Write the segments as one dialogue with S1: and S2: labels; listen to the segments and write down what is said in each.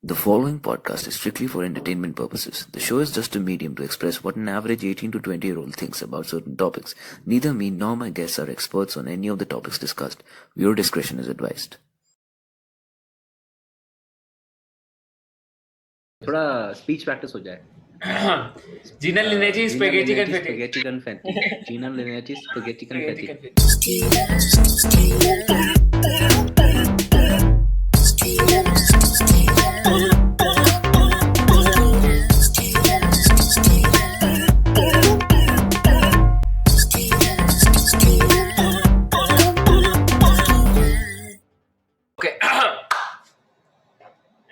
S1: The following podcast is strictly for entertainment purposes. The show is just a medium to express what an average 18 to 20-year-old thinks about certain topics. Neither me nor my guests are experts on any of the topics discussed. Viewer discretion is advised.
S2: थोड़ा speech practice हो जाए.
S3: Gina Linetti spaghetti confetti.
S2: Spaghetti confetti. Gina Linetti spaghetti
S3: Spaghetti
S2: confetti.
S3: confetti. Okay.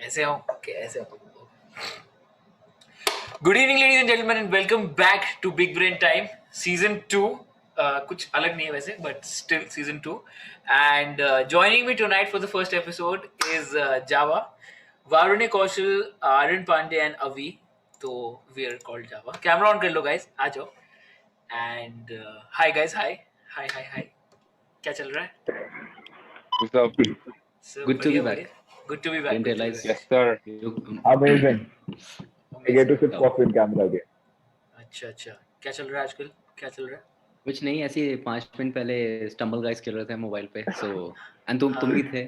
S3: ऐसे हो कैसे हो? Good evening, ladies and gentlemen, and welcome back to Big Brain Time, Season 2. कुछ अलग नहीं है वैसे, but still Season 2. And joining me tonight for the first episode is Java, Varune Kaushal, Arun Pandey, and Avi. So we are called Java. Camera on कर लो guys, आ जाओ. And hi guys, hi. क्या चल रहा है?
S4: What's up?
S3: So,
S2: Good to be back.
S3: Good to be back.
S2: Didn't realize.
S4: Yes, sir.
S5: Amazing. I get to sit coffee in camera again.
S3: अच्छा क्या चल रहा है आजकल? क्या चल रहा है?
S2: कुछ नहीं, ऐसे 5 मिनट पहले स्टम्बल गाइस खेल रहे थे मोबाइल पे. So and तुम भी थे.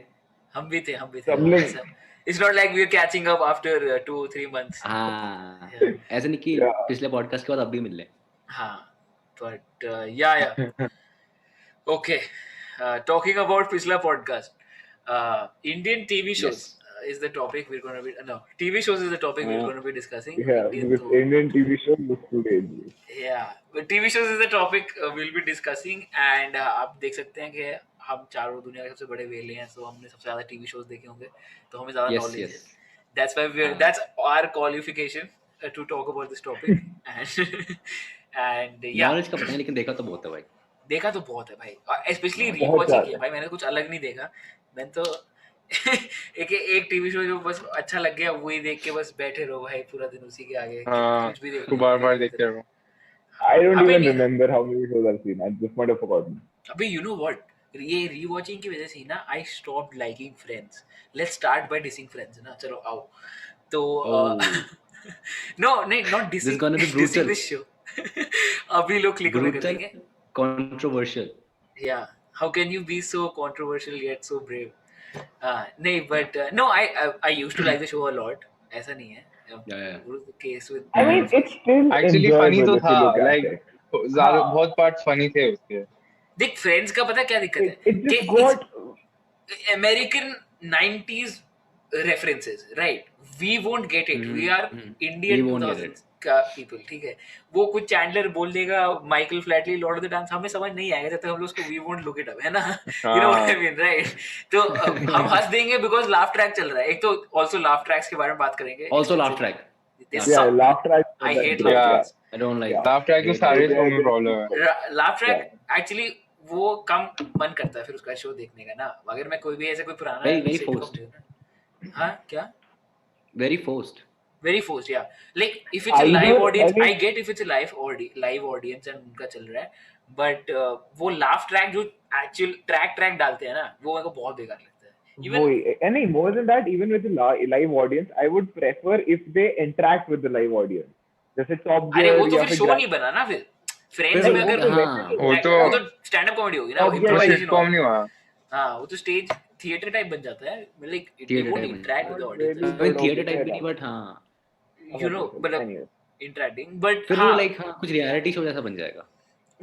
S3: हम भी थे.
S5: Stumbling.
S3: It's not like we're catching up after 2-3 months.
S2: हाँ,
S3: Yeah.
S2: ऐसे नहीं कि
S5: Yeah.
S2: पिछले पॉडकास्ट के बाद अब भी मिल ले.
S3: हाँ, but yeah. Okay, talking about पिछला podcast, Indian TV shows is the topic we're going to be. No, TV shows is the topic we're going to be discussing.
S5: Yeah, because Indian TV show looks too dangerous.
S3: Yeah, but TV shows is the topic we'll be discussing, and आप देख सकते हैं कि हम चारों दुनिया के सबसे बड़े वेले हैं, so हमने सबसे ज़्यादा TV shows देखे होंगे, तो हमें ज़्यादा
S2: Yes,
S3: knowledge
S2: yes.
S3: है. That's why that's our qualification to talk about this topic, and yeah.
S2: Knowledge का पता नहीं, लेकिन देखा तो बहुत है भाई.
S3: देखा तो बहुत है भाई, स्पेशली
S5: बहुत
S3: रीवॉच
S5: ज्यादा।
S3: किया भाई मैंने. कुछ अलग नहीं देखा मैंने तो. एक टीवी शो जो बस अच्छा लग गया वही देख के बस बैठे रहो भाई पूरा दिन उसी के आगे.
S4: हाँ,
S3: कुछ भी देखो,
S4: उसको बार-बार देखते रहो.
S5: I don't
S3: I mean,
S5: even remember how many shows I've seen. I just might have forgotten.
S3: अबे you know what, ये रीवॉचिंग की वजह से ही ना I stopped liking Friends. Let's start by dissing Friends ना. चलो आओ तो no नहीं not
S2: This is
S3: dissing
S2: gonna be
S3: dissing
S2: brutal.
S3: this show. अभी लोग क्लिक कर
S2: Brutal,
S3: देंगे.
S2: controversial.
S3: Yeah, how can you be so controversial yet so brave? नहीं, but no, I used to like the show a lot. ऐसा नहीं है.
S2: Yeah.
S3: The case with
S5: I mean, it's still
S4: Actually funny
S5: enjoyable
S4: तो
S5: if you
S4: था,
S5: look at
S4: like
S5: it.
S4: ज़्यादा
S5: हाँ.
S4: बहुत parts funny थे उसके.
S3: देख Friends का पता है क्या दिक्कत है?
S5: It just
S3: कि
S5: got...
S3: American 90s references, right? We won't get it. We are Indian
S2: We won't get
S3: 2000s का people, ठीक है? वो कुछ चैंडलर बोल देगा, Michael Flatley, Lord of the dance, हमें समझ नहीं आएगा जब तक हम लोग उसको we won't look it up, है ना? You know what I mean, right? तो हम हंस देंगे because laugh track चल रहा है. एक तो also laugh tracks के बारे में बात करेंगे.
S2: Also laugh track.
S3: They
S5: Yeah,
S3: suck.
S5: laugh track.
S3: I hate
S4: laugh
S3: laugh
S4: Yeah.
S3: tracks.
S2: I don't like.
S5: Yeah.
S4: Laugh track तो सारे show में problem है.
S3: Laugh track actually वो कम मन करता है फिर उसका शो देखने का ना. अगर मैं कोई भी ऐसा कोई पुराना
S2: Very
S3: sitcom
S2: forced.
S3: देखूं ना. हाँ क्या?
S2: Very forced.
S3: Very forced, yeah. Like if it's a
S5: Either-
S3: live audience,
S5: I mean-
S3: I get if it's a live audience and उनका चल रहा है, but वो laugh track जो actual track डालते हैं ना, वो मेरे को बहुत बेकार लगता है. Even
S5: And more than that, even with the live audience, I would prefer if they interact with the live audience. जैसे Top
S3: अरे
S5: Gear
S3: वो तो
S5: या
S3: फिर
S5: फिर
S3: शो
S5: Grand-
S3: नहीं बना ना फिर. Friends
S5: फिर
S3: में अगर
S2: हाँ,
S4: वो तो
S3: स्टैंड अप कॉमेडी होगी ना,
S5: Top Gear
S3: improvisation
S4: sitcom
S3: होगा.
S4: नहीं हुआ.
S3: हाँ, वो तो स्टेज थिएटर टाइप बन जाता है. Like they
S2: Theatre
S3: won't
S2: type बन
S3: interact with the
S5: जाता है.
S3: audience.
S2: I mean theater type भी नहीं, but हाँ.
S3: You know, मतलब
S5: Anyway.
S3: interacting, but
S2: फिर वो
S3: हाँ.
S2: like हाँ कुछ reality show जैसा बन जाएगा.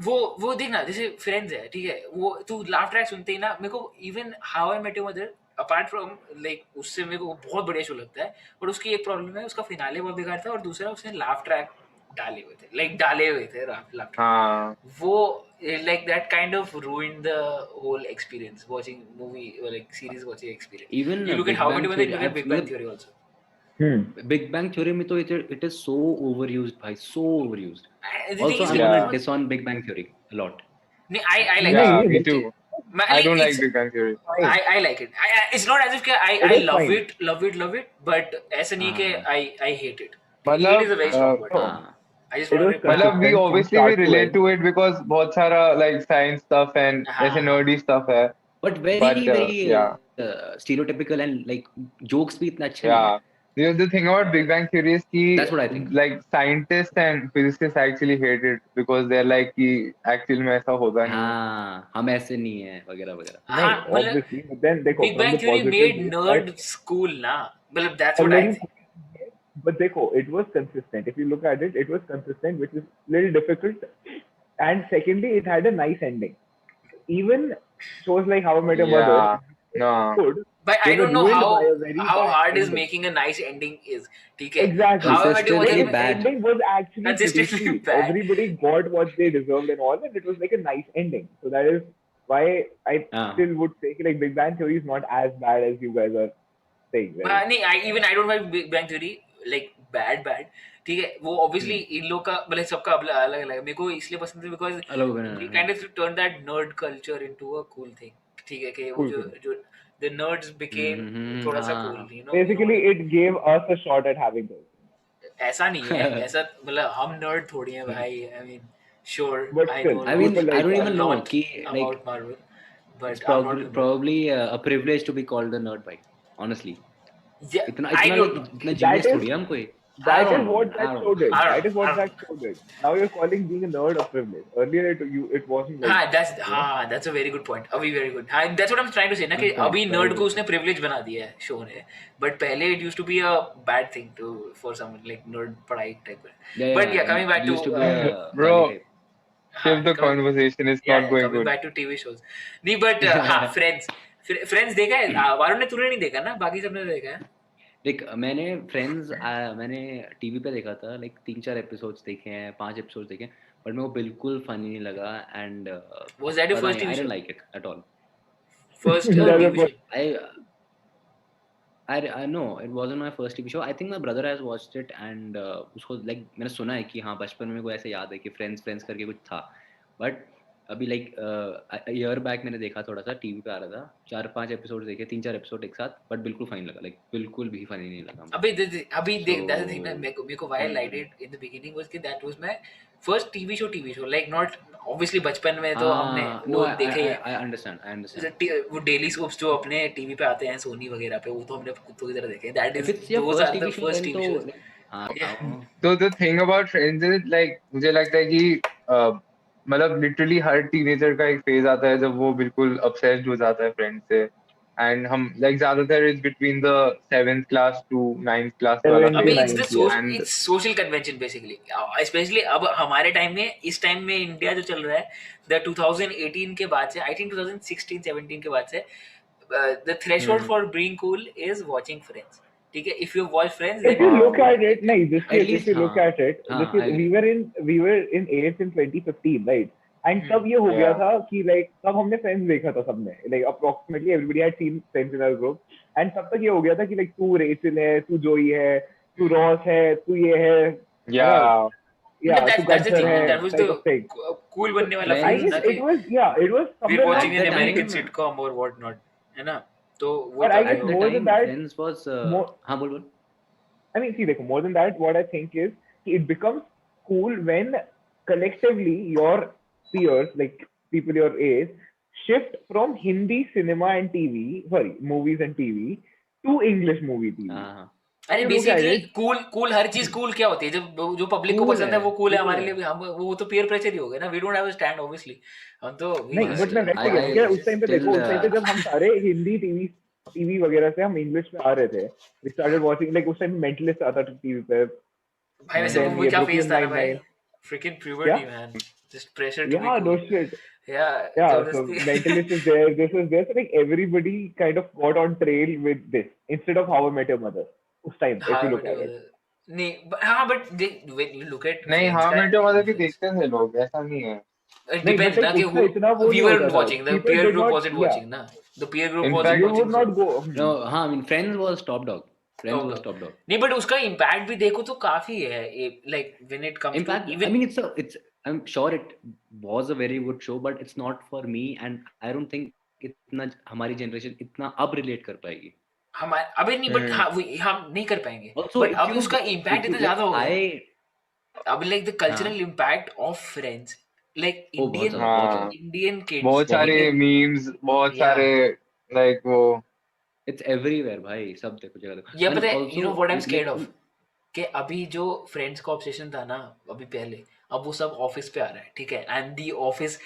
S3: वो देखना जैसे फ्रेंड्स है, ठीक है, वो तू लाफ ट्रैक सुनते ही ना मेरे को even how I met your mother apart from like उससे मेरे को बहुत बढ़िया शो लगता है. और उसकी एक प्रॉब्लम है, उसका फिनाले बहुत बेकार था और दूसरा उसने लाफ ट्रैक डाले हुए थे लाफ ट्रैक.
S4: हाँ.
S3: वो like that kind of ruined the whole experience watching movie or like series watching experience.
S2: Even
S3: You look
S2: Big
S3: at How I
S2: Bang
S3: Met Your Mother, you
S2: Theory,
S3: look at Big Bang
S2: मतलब
S3: Theory also.
S2: Big Bang Theory में तो it is so overused भाई, so overused.
S3: The thing
S2: Also
S3: is,
S2: I'm
S4: Yeah.
S2: gonna diss on Big Bang Theory a lot.
S3: I like
S4: Yeah,
S3: it.
S4: me too. I don't like Big Bang Theory.
S3: I like it. It's not as if I
S5: is
S3: love
S5: fine.
S3: it, but ऐसा नहीं कि I hate it.
S4: मतलब,
S3: Hate is a very strong word.
S2: हाँ.
S3: I just
S5: It
S3: want
S5: was
S3: to
S4: मतलब we
S5: Consistent from
S4: obviously
S5: start
S4: we
S5: to
S4: relate
S5: end.
S4: to it because बहुत सारा like science stuff and
S3: हाँ.
S4: ऐसे nerdy stuff है.
S2: But very
S4: But,
S2: very
S4: yeah.
S2: stereotypical and like jokes भी इतना अच्छे
S4: Yeah.
S2: नहीं है.
S4: The thing about Big Bang Theory is
S2: That's what I think.
S4: like scientists and physicists actually hate it because they're like कि actually में ऐसा होता नहीं है.
S2: हाँ हम ऐसे नहीं है वगैरह वगैरह.
S5: No,
S3: हाँ मतलब
S5: obviously, but then देखो
S3: Big
S5: from
S3: Bang
S5: the
S3: Theory
S5: positive
S3: made
S5: way
S3: nerd
S5: that
S3: school ना मतलब that's
S5: a
S3: what I
S5: little,
S3: think.
S5: but देखो it was consistent. If you look at it, it was consistent, which is little difficult. And secondly, it had a nice ending. Even shows like How I Met Your Mother,
S4: Yeah. No.
S5: good,
S3: But
S5: they
S3: I
S5: were
S3: don't know
S5: ruined by a very
S3: how
S5: bad
S3: hard is
S5: ending.
S3: making a nice ending is. ठीक है.
S5: Exactly.
S3: How I Met Your
S2: Consistently
S3: Mother
S5: But the
S2: bad.
S5: ending was actually pretty
S3: Consistently
S5: sweet.
S3: bad.
S5: Everybody got what they deserved and all, and it was like a nice ending. So that is why I
S2: हाँ.
S5: still would say like Big Bang Theory is not as bad as you guys are saying. Right?
S3: नहीं I don't find Big Bang Theory like bad. ठीक है वो obviously इन लोग का मतलब सबका अलग अलग है मेरे को इसलिए पसंद है because
S2: अलग
S3: they kind of turned that nerd culture into a cool thing. ठीक है कि वो जो the nerds became थोड़ा सा cool, you know.
S5: Basically, it gave us a shot at having those.
S3: ऐसा नहीं है ऐसा मतलब हम nerd थोड़ी हैं भाई. I mean sure
S5: But
S3: I
S5: still,
S3: know
S2: I mean,
S5: people
S2: I don't
S3: a
S2: even know
S3: lot
S2: कि
S3: about
S2: like
S3: Marvel,
S2: it's
S3: but I'm not a nerd.
S2: probably a privilege to be called a nerd, भाई. Honestly,
S3: Yeah,
S2: इतना
S3: I
S2: इतना
S3: don't
S2: like
S3: know.
S2: इतना
S5: that
S2: genius
S5: is
S2: थोड़ी है हम कोई. I
S5: that
S2: don't
S5: is
S2: know,
S5: what
S2: man. I
S5: that
S2: don't
S5: show
S2: know.
S5: did.
S3: I don't
S5: That is
S3: know.
S5: what
S3: I
S5: that
S3: don't
S5: show did. Now you're calling being a nerd a privilege. Earlier, it wasn't like.
S3: that's a very good point. अभी very good. हाँ, that's what I'm trying to say ना कि
S2: Good point,
S3: अभी
S2: very
S3: nerd
S2: good
S3: को उसने
S2: point.
S3: privilege बना दिया है show ने. But पहले it used to be a bad thing to for someone like nerd पढ़ाई type.
S2: Yeah,
S3: But yeah, coming back
S2: it
S3: to
S2: used to be a
S4: Bro,
S2: गाली type.
S3: हाँ,
S4: shift the conversation. It's not going
S3: coming
S4: good.
S3: back to TV shows. नहीं but हाँ Friends देखा है वरुण ने तूने नहीं देखा ना बाकी सबने देखा है.
S2: देख मैंने फ्रेंड्स मैंने टीवी पे देखा था लाइक 3-4 एपिसोड्स देखे हैं 5 एपिसोड्स देखे हैं बट मेरे को बिल्कुल फनी नहीं लगा एंड
S3: Was that your
S2: पता
S3: first
S2: नहीं
S3: TV
S2: I
S3: show?
S2: Didn't like it at all
S3: First
S5: That
S3: TV
S5: was
S3: show.
S2: I know it wasn't my first TV show. I think my brother has watched it and उसको like मैंने सुना है कि हाँ बचपन में कोई ऐसे याद है कि फ्रेंड्स करके कुछ था बट अभी लाइक ईयर बैक मैंने देखा थोड़ा सा टीवी पे आ रहा था 4-5 एपिसोड देखे 3-4 एपिसोड एक साथ बट बिल्कुल फनी लगा लाइक बिल्कुल भी फनी नहीं लगा
S3: अभी देख that's the thing ना
S2: So-
S3: मेरे को why I liked it in the beginning was कि that was my first TV show like not obviously बचपन में तो हमने
S2: नो
S3: वो देखे ही है.
S2: आई अंडरस्टैंड
S3: वो डेली सोप्स जो अपने टीवी पे आते हैं सोनी वगैरह पे वो तो हमने कुत्तों की तरह देखे हैं. That
S2: If
S3: is
S2: it's your
S3: those
S2: first
S3: are the
S2: TV show
S3: first
S2: then
S3: TV
S2: तो
S3: shows.
S2: like, हाँ
S3: Yeah.
S2: बताओ.
S4: So the thing about Friends is like मुझे लगता है कि मतलब लिटरली हर टीनेजर का एक फेज आता है जब वो बिल्कुल obsessed हो जाता है फ्रेंड्स से एंड हम लाइक ज्यादातर is between the 7th class to 9th class वाला
S5: Seventh
S3: I mean,
S5: to
S3: it's the
S5: ninth, yeah.
S4: And-
S3: it's social convention basically. Especially अब हमारे टाइम में इस टाइम में इंडिया जो चल रहा है the 2018 के बाद से I think 2016-17 के बाद से the threshold for being cool is watching Friends. ठीक है, if you watch Friends
S5: If
S3: then
S5: you look at it, no, this
S2: At
S5: is, if
S2: least,
S5: you look
S2: हाँ.
S5: at it,
S2: हाँ,
S5: this is,
S2: I
S5: we were in 8th in 2015, right? And तब ये हो गया
S4: Yeah.
S5: था कि like तब हमने Friends देखा था सबने, like approximately everybody had seen Friends in our group, and तब तक ये हो गया था कि like तू Rachel है, तू Joey है, तू Ross है, तू ये है,
S4: yeah,
S5: yeah,
S3: but
S5: तू
S3: that's the
S5: Gunther
S3: thing.
S5: है,
S3: That was
S5: type
S3: the
S5: of thing.
S3: cool बनने वाला
S2: Friends-
S5: I
S3: phase ना
S5: guess
S3: कि
S5: it was, yeah, it was
S3: we're
S5: somewhere
S3: watching
S2: at
S3: an
S2: the
S3: American
S2: time-
S3: sitcom or whatnot, है ना? तो वो
S5: But I
S3: तब
S5: guess
S3: हो.
S5: more than that,
S2: Friends was
S5: more-
S2: हाँ बोल
S5: I mean, see, देखो, more than that, what I think is it becomes cool when collectively your peers, like people your age, shift from Hindi cinema and TV, sorry, movies and TV, to English movie TV.
S2: हाँ
S3: अरे
S5: You look at
S3: basically
S5: it-
S3: cool हर चीज cool क्या होती है जब जो public को
S2: Cool
S3: पसंद है
S2: है,
S3: वो कूल है
S2: cool
S3: हमारे
S2: है.
S3: लिए भी हम वो तो पीयर प्रेशर ही हो गया ना. We don't have a stand obviously हम तो
S5: नहीं, बट मैं वैसे कह रहा हूँ उस टाइम पे देखो, उस टाइम पे जब हम सारे हिंदी टीवी वगैरह से हम इंग्लिश में आ रहे थे, we started watching, like उस टाइम मेंटलिस्ट आता था टीवी पे.
S3: भाई वैसे
S5: Then
S3: वो
S5: ये
S3: क्या
S5: Brooklyn
S3: फेस था ना भाई
S5: Nine-Nine.
S3: Freaking puberty
S5: Yeah.
S3: Man just pressure to
S5: Yeah,
S3: be
S5: no
S3: cool.
S5: shit.
S3: Yeah,
S5: So Mentalist is there, this is there. So like everybody kind of got on trail with this instead of How I Met Your Mother. उस time, if you look at it.
S3: नहीं हाँ but when you look at
S4: नहीं
S3: Friends
S4: हाँ
S3: का
S4: मेरे mother भी
S3: influence,
S4: देखते थे लोग ऐसा नहीं है
S3: it
S5: नहीं,
S3: depends
S5: but
S3: ना
S5: like
S3: कि
S5: उसका इतना वो
S3: we
S5: नहीं
S3: weren't
S5: होता था.
S3: watching the
S5: People
S3: peer
S5: did
S3: group
S5: not-
S3: wasn't
S5: yeah.
S3: watching ना the peer group
S4: In
S3: wasn't
S4: fact,
S5: You
S3: watching
S5: would
S3: so-
S5: not go.
S2: No, हाँ, I mean, Friends was top dog. Friends
S3: Top
S2: was
S3: dog.
S2: top dog.
S3: नहीं but उसका impact भी देखो तो काफी है like when it comes
S2: In fact,
S3: to even
S2: I mean, I'm sure it was a very good show, but it's not for me, and I don't think इतना हमारी generation इतना अब relate कर पाएगी.
S3: हमारे अबे नहीं बट हाँ हम नहीं कर पाएंगे
S2: Also,
S3: बट
S2: if
S3: अब
S2: you-
S3: उसका
S2: if
S3: इम्पैक्ट
S2: you-
S3: इतना ज्यादा हो गया
S2: I
S3: अब like the cultural impact of friends like
S2: बहुत
S3: इंडियन
S2: ज्यादा, बहुत
S4: हाँ
S2: ज्यादा.
S3: इंडियन किड्स
S4: बहुत सारे मीम्स बहुत
S3: Yeah.
S4: सारे लाइक वो
S2: It's everywhere भाई, सब देखो जगह देखो.
S3: ये
S2: And
S3: पता है,
S2: also,
S3: you know what I'm
S2: like,
S3: scared of? कि अभी जो फ्रेंड्स का ऑब्सेशन था ना अभी पहले, अब वो सब ऑफिस पे आ रहा है, ठीक है. And the office,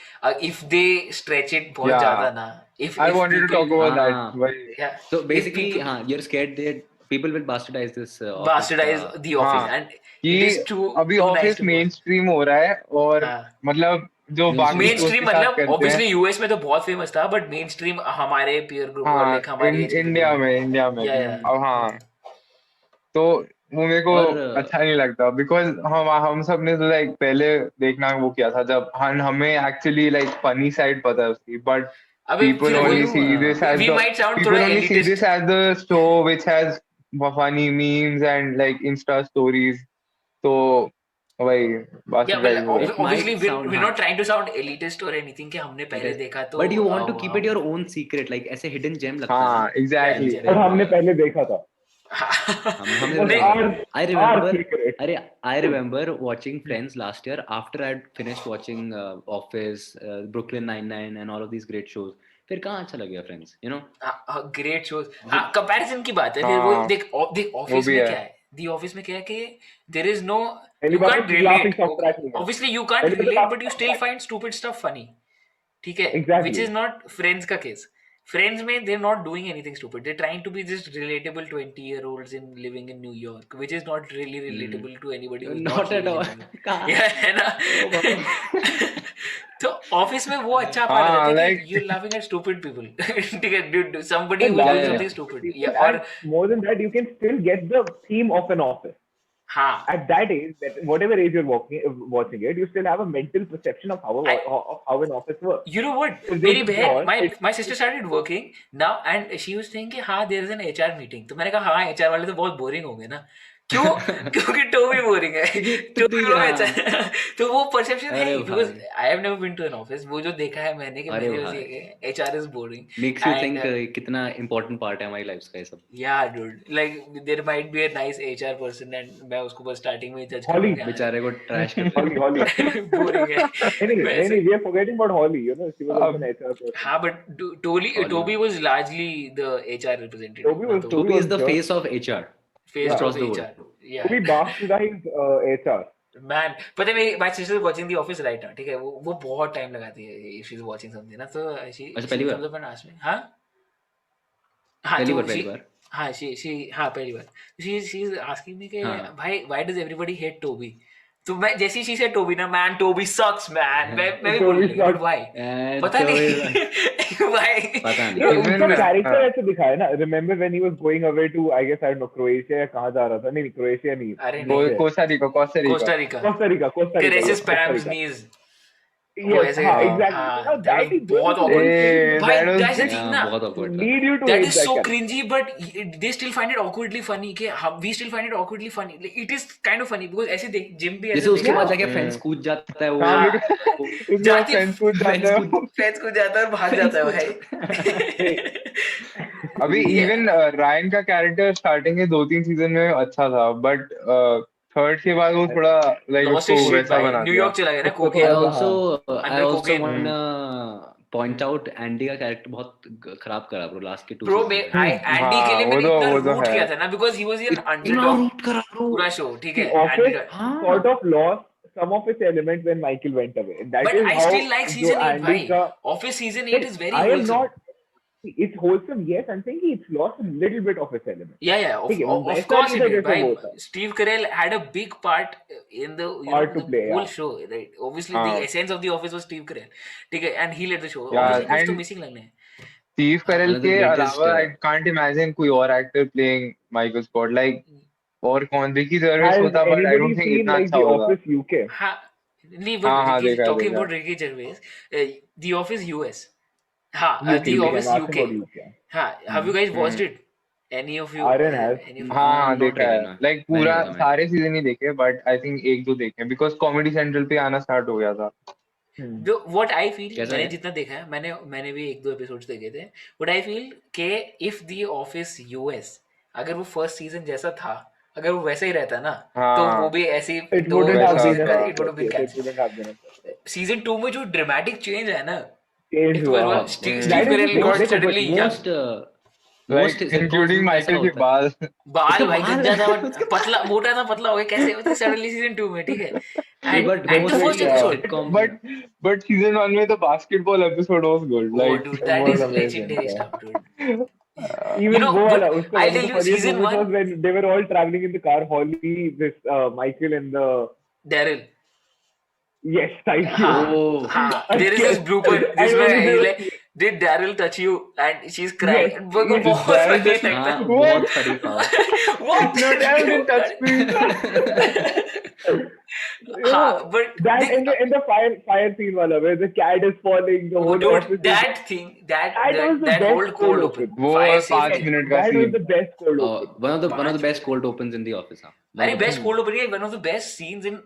S3: if they stretch it बहुत
S4: Yeah.
S3: ज्यादा ना, if
S4: I
S3: if
S4: wanted to talk
S3: people,
S4: about that.
S2: हाँ.
S4: Why?
S3: yeah,
S2: So
S3: if
S2: basically,
S3: people
S2: हाँ, you're scared that people will bastardize this office.
S3: bastardize the office,
S4: हाँ
S3: and it is
S4: कि
S3: too
S4: अभी
S3: too nice
S4: office
S3: to
S4: main
S3: watch.
S4: Stream हो रहा है और
S3: हाँ,
S4: मतलब जो बाकी
S2: Mainstream.
S3: मेन
S4: शोज
S3: स्ट्रीम
S4: के साथ
S3: मतलब
S4: करते हैं.
S3: ऑब्वियसली यूएस में तो बहुत फेमस था, बट मेन स्ट्रीम हमारे पीयर ग्रुप और
S4: हाँ
S3: लाइक हमारे एज के people
S4: इंडिया
S3: में.
S4: में
S3: Yeah, yeah.
S4: अब हाँ तो वो मेरे को
S2: और
S4: अच्छा नहीं लगता बिकॉज हम सब ने तो लाइक पहले देखना वो किया था जब हमें एक्चुअली लाइक फनी साइड पता है उसकी बट
S3: अबे
S4: people
S3: फिर
S4: only
S3: वही,
S4: see this as
S3: we
S4: the
S3: might sound
S4: people
S3: थोड़ा
S4: only see
S3: elitist.
S4: this as the show which has funny memes and like Insta stories. So वही
S3: Yeah,
S4: bastardize
S3: well,
S4: हो रहा है.
S2: it might
S3: obviously
S2: sound,
S3: we're
S2: हाँ,
S3: not trying to sound elitist or anything कि हमने पहले
S2: it is,
S3: देखा तो
S2: but you want to keep
S3: wow.
S2: it your own secret, like ऐसे hidden gem लगता है
S4: हाँ
S2: ना.
S4: exactly.
S3: Yeah,
S5: और हमने पहले देखा था.
S2: हमने
S5: It was
S2: देखा.
S5: our
S2: I
S5: our
S2: remember,
S5: secret.
S2: अरे I remember watching Friends last year after I'd finished watching Office, Brooklyn Nine-Nine and all of these great shows. फिर कहाँ अच्छा लग गया Friends, you know?
S3: Great shows. हाँ, comparison की बात है. फिर वो
S4: हाँ
S3: देख
S4: वो
S3: ऑफिस
S4: भी
S3: में
S4: है.
S3: क्या है, दी ऑफिस में क्या है कि देयर इज नो,
S5: पहली
S3: यू
S5: बात
S3: कांट
S5: तो laughing
S3: रिलेट.
S5: stock track नहीं है.
S3: ऑब्वियसली यू कांट
S5: पहली बात तो
S3: relate,
S5: laughing
S3: but you
S5: stock
S3: still
S5: track.
S3: Find stupid stuff funny, ठीक है. Which
S5: Exactly.
S3: Is not Friends का केस. फ्रेंड्स में they are not doing anything stupid, they trying to be just relatable 20-year-olds in living in New York, which is not really relatable to anybody who is
S2: Not at all. कहाँ?
S3: या है ना. तो office में वो अच्छा part
S4: हाँ
S3: रहता है
S4: like
S3: कि you are laughing at stupid people. ठीक है, dude, somebody
S5: And
S3: who is doing
S2: yeah.
S3: something stupid.
S5: people,
S3: Yeah, और
S5: and more than that, you can still get the theme of an office.
S3: हाँ,
S5: At that age, that whatever age you're watching it, you still have a mental perception of how an office works.
S3: you know what,
S5: If they
S3: मेरी
S5: just
S3: बहन,
S5: want,
S3: my sister started working now and she was saying कि हाँ there is an HR meeting. तो मैंने कहा हाँ HR वाले तो बहुत बोरिंग होंगे ना. क्यों? क्योंकि टोबी बोरिंग है. टोबी वो HR. तो वो परसेप्शन है,
S2: अरे
S3: because
S2: भाई.
S3: I have never been to an office. वो जो देखा है मैंने कि
S2: अरे
S3: मेरे बस
S2: भाई.
S3: ये है, HR is boring.
S2: Makes you
S3: And,
S2: think कितना important part है हमारी lives का ये सब.
S3: yeah, dude, like there might be a nice HR person and मैं उसको बस starting में जज
S5: Holly,
S3: करूँगा.
S2: बेचारे को trash कर
S5: Holly, Holly.
S3: बोरिंग है.
S5: नहीं, we are forgetting about Holly. You know, she was also an HR person.
S3: हाँ, but Toby was largely the HR representative.
S5: Toby was-
S2: Toby is the
S5: just-
S2: face of HR.
S3: face
S5: Yeah.
S3: across
S2: Across the
S3: HR.
S2: world.
S3: Yeah.
S5: Toby bastardized HR.
S3: Man, पता है मेरी my sister is watching The Office right now, ठीक है. वो बहुत time लगाती है if she's watching something ना, तो she
S2: अच्छा, पहली बार?
S3: comes up and asks me, हाँ हाँ
S2: पहली
S3: तो
S2: बार, पहली
S3: she-
S2: बार.
S3: हाँ she हाँ पहली बार. she's asking me कि
S2: हाँ.
S3: भाई why does everybody hate Toby? तो मैं जैसे she said Toby ना, man Toby sucks man. मैं भी
S5: Toby
S3: बोलने लगी,
S5: sucks.
S3: but why?
S2: And
S3: पता
S2: Toby-
S3: नहीं. Why?
S2: पता नहीं.
S5: No,
S4: Even
S5: उसका
S4: with-
S5: character
S4: हाँ.
S5: ऐसे दिखाया ना. Remember when he was going away to, I guess, I don't know, Croatia या कहाँ जा रहा था? नहीं, Croatia नहीं.
S3: अरे
S4: वो
S3: नहीं.
S4: Costa Rica
S3: Costa Rica.
S5: Costa Rica.
S3: कि
S5: yes,
S3: racist
S5: Costa
S3: Pam's
S5: Rica.
S3: knees.
S5: Yes,
S3: ऐसे-
S5: हाँ,
S3: हाँ,
S5: exactly. Now
S3: that
S5: that
S3: was
S5: is
S3: बहुत
S5: going to
S3: awkward.
S4: Eh,
S3: भाई,
S4: that was-
S3: that's the thing
S2: Yeah,
S3: ना.
S2: बहुत awkward था.
S5: lead you to
S3: That
S5: hate
S3: is
S5: that
S3: so
S5: character.
S3: cringy, but they still find it awkwardly funny. कि we still find it awkwardly funny. Like, it is kind of funny because ऐसे देख gym भी
S2: जैसे
S3: ऐसे
S2: उसके बाद
S3: देखा.
S2: जाके फ्रेंड्स कूद जाता है वो.
S5: हाँ,
S3: हाँ.
S5: उसके बाद
S3: जाती-
S5: friends कूद जाते हैं.
S3: फ्रेंड्स को जाता है और भाग जाता है भाई.
S4: अभी
S3: Yeah.
S4: इवन रायन का कैरेक्टर स्टार्टिंग के 2-3 सीजन में अच्छा था बट थर्ड के बाद वो थोड़ा लाइक
S3: Lost his
S4: उसको
S3: shit
S4: वैसा
S3: भाई.
S4: बना
S3: न्यूयॉर्क
S4: दिया.
S3: चला गया ना
S5: उसको
S2: I
S3: कोकेन.
S5: थोड़ा-
S2: also I
S3: Under
S2: also
S3: cocaine.
S2: wanna point out Andy का कैरेक्टर बहुत खराब करा ब्रो लास्ट के 2
S3: Bro,
S2: seasons
S3: मैं
S2: में.
S3: एंडी के लिए
S4: हाँ,
S3: मैंने
S4: वो
S3: इतना
S4: तो
S3: रूट
S4: है.
S3: किया था ना because he was an
S2: इतना
S3: underdog
S2: रूट करा ब्रो.
S3: पूरा शो, ठीक है.
S5: The Office
S3: Andy का-
S2: हाँ.
S5: sort of lost some of its elements when Michael went away. That
S3: But
S5: is
S3: I
S5: how
S3: still like
S5: जो
S3: season 8
S5: Andy
S3: भाई.
S5: का,
S3: Office season 8 is very
S5: I am
S3: wholesome.
S5: not. It's wholesome, yes. I'm saying it's lost a little bit of its element.
S3: Yeah,
S5: ठीक है,
S3: of
S5: वैसा
S3: course
S5: नहीं
S3: it
S5: था
S3: did.
S5: जैसे
S3: भाई,
S5: वो था.
S3: Steve Carell had a big part in the
S5: Part to
S3: the
S5: play,
S3: whole
S5: yeah.
S3: show, right? Obviously,
S4: हाँ.
S3: the essence of the office was Steve Carell, ठीक है, and he led the show.
S4: Yeah,
S3: Obviously, कुछ तो
S4: and-
S3: missing लगने हैं.
S4: Steve करेल
S2: One of the
S4: के
S2: greatest,
S4: अलावा आई कांट इमेजिन कोई और actor playing Michael Scott like और कौन रिकी जर्वेस
S5: Has
S4: होता but I
S5: anybody
S4: don't think
S5: seen
S4: इतना
S5: like
S4: अच्छा
S5: The
S4: होगा.
S5: Office UK?
S3: हाँ, नहीं,
S4: हाँ, हाँ,
S3: but
S4: देखा,
S3: talking
S4: देखा.
S3: about Ricky Gervais, The Office US. हाँ,
S5: UK,
S3: The
S5: I'm
S3: Office
S5: asking
S3: UK.
S5: about UK.
S3: हाँ, have you guys watched it? Any of you?
S5: Aaron has.
S3: Any of you?
S4: हाँ हाँ
S2: not
S4: देखा
S2: really,
S4: है
S2: no.
S4: Like
S2: नहीं
S4: पूरा
S2: देखा मैंने.
S4: सारे सीजन ही देखे बट आई थिंक 1-2 देखे बिकॉज कॉमेडी सेंट्रल पे आना स्टार्ट हो गया था.
S3: What I feel,
S2: कैसा
S3: मैंने
S2: है?
S3: जितना देखा है, मैंने भी 1-2 एपिसोड्स देखे थे. What I feel कि if The Office US अगर वो फर्स्ट सीजन जैसा था, अगर वो वैसा ही रहता ना,
S4: हाँ.
S3: तो वो भी ऐसी
S5: It
S3: दो
S5: wouldn't have
S4: वैसा
S5: been
S4: था.
S5: a
S3: it would have been
S5: success. It
S3: cancelled.
S5: wouldn't have been a success.
S3: Season 2 में जो ड्रामेटिक चेंज है ना,
S5: Change
S3: it
S5: हुआ.
S3: was Steve
S5: That is
S3: Carell
S5: the
S3: got
S5: thing.
S3: suddenly young.
S2: Most Most
S4: like
S2: sitcoms
S4: including
S2: में ऐसा
S4: Michael के
S2: होता है।
S4: बाल
S3: बाल
S2: उसके
S3: भाई
S2: बाल
S3: गंजा था बट पतला मोटा था पतला हो गया कैसे होता सडनली सीजन 2 में ठीक है and
S2: but
S3: at the
S2: mostly
S3: first episode
S2: sitcoms
S4: but but season 1 में the basketball episode was good
S3: oh
S4: like
S3: dude
S5: It
S3: that
S5: was
S3: is
S5: amazing.
S3: legendary
S5: Yeah.
S3: stuff dude you
S5: Even
S3: know
S5: वो
S3: but
S5: वाला उसका
S3: I'll
S5: one of
S3: tell
S5: the
S3: you
S5: funniest
S3: season
S5: moments
S3: 1
S5: was when they were all traveling in the car. Holly, this Michael and the
S3: Daryl
S5: yes, thank you.
S3: हाँ
S2: oh
S3: हाँ there is this
S5: Yes.
S3: blooper
S5: And
S3: जिसमें
S5: when they
S3: he's
S5: were
S3: like did Daryl touch you and she's crying
S5: yes,
S3: वो को
S5: yes,
S3: बहुत
S4: Daryl
S3: funny
S4: just-
S3: लगता
S2: हाँ
S3: है
S4: What?
S2: बहुत funny था
S3: what
S4: no Daryl didn't touch me
S5: you
S3: हाँ
S5: know,
S3: but
S5: that in the fire scene wala where the cat is falling, the
S3: oh,
S5: whole
S3: dude
S5: office is
S3: that thing that
S5: that was the
S3: that
S5: best
S3: whole cold open
S4: वो
S3: fire
S4: 5
S3: safety
S4: minute का
S5: that was
S4: scene
S5: the best cold open.
S2: one of the best cold opens in the office हाँ one
S3: अरे
S2: of the
S3: best
S2: best
S3: cold open one of the best scenes in